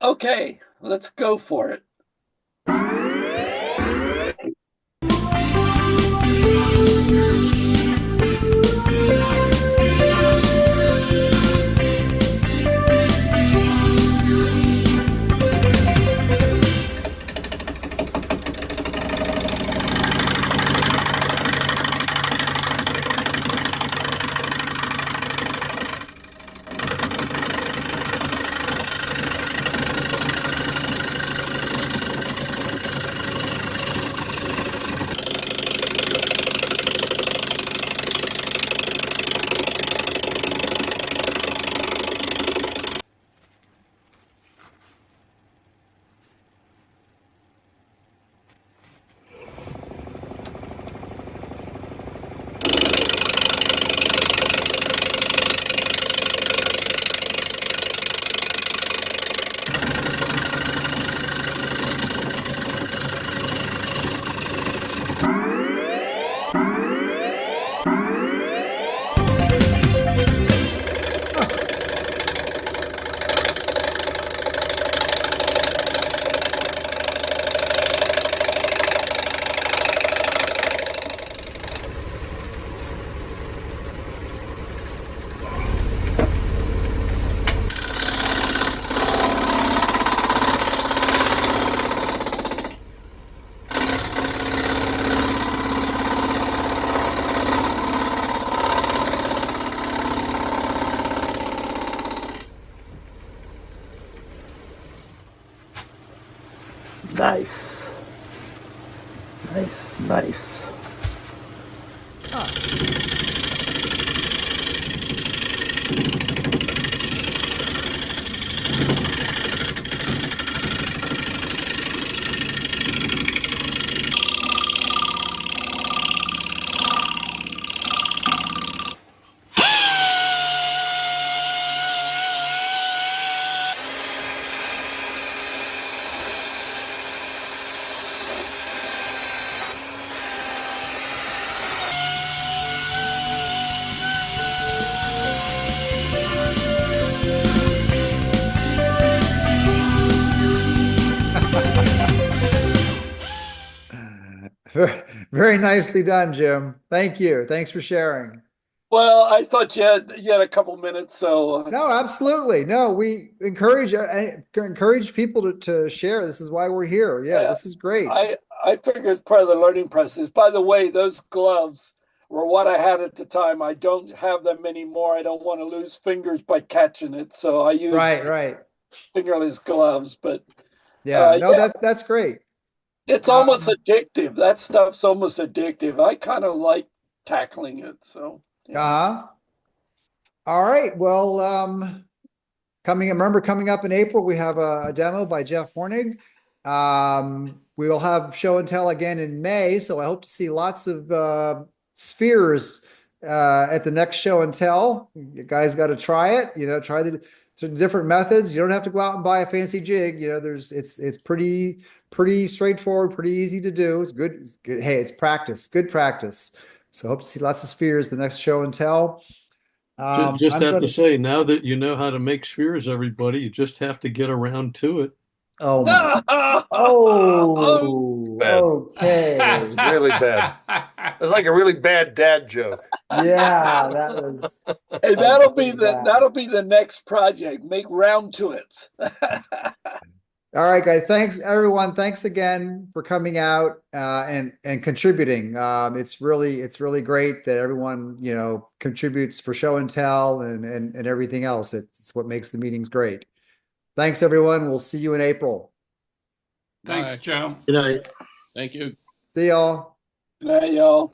okay, let's go for it. Nice. Nice, nice. Very nicely done, Jim. Thank you. Thanks for sharing. Well, I thought you had a couple minutes, so No, absolutely. No, we encourage people to share. This is why we're here. Yeah, this is great. I figured part of the learning process. By the way, those gloves were what I had at the time. I don't have them anymore. I don't want to lose fingers by catching it, so I use Right. fingerless gloves. But Yeah, no, yeah, that's great. it's almost addictive. That stuff's almost addictive. I kind of like tackling it. So yeah. Uh-huh. All right. Well, coming up in April, we have a demo by Jeff Hornig. We will have show and tell again in May, so I hope to see lots of spheres at the next show and tell. You guys got to try it. Try the different methods. You don't have to go out and buy a fancy jig. It's pretty straightforward, pretty easy to do. It's good. It's good. Hey, it's practice. Good practice. So hope to see lots of spheres the next show and tell. Just I'm have going to say, now that you know how to make spheres, everybody, you just have to get around to it. Oh my. Oh, Bad. okay. It's really bad. It's like a really bad dad joke. Yeah, that was. Hey, bad. that'll be the next project. Make round to it. All right, guys. Thanks, everyone. Thanks again for coming out and contributing. It's really great that everyone contributes for show and tell and everything else. It's what makes the meetings great. Thanks, everyone. We'll see you in April. Thanks, Joe. Good night. Thank you. See y'all. Good night, y'all.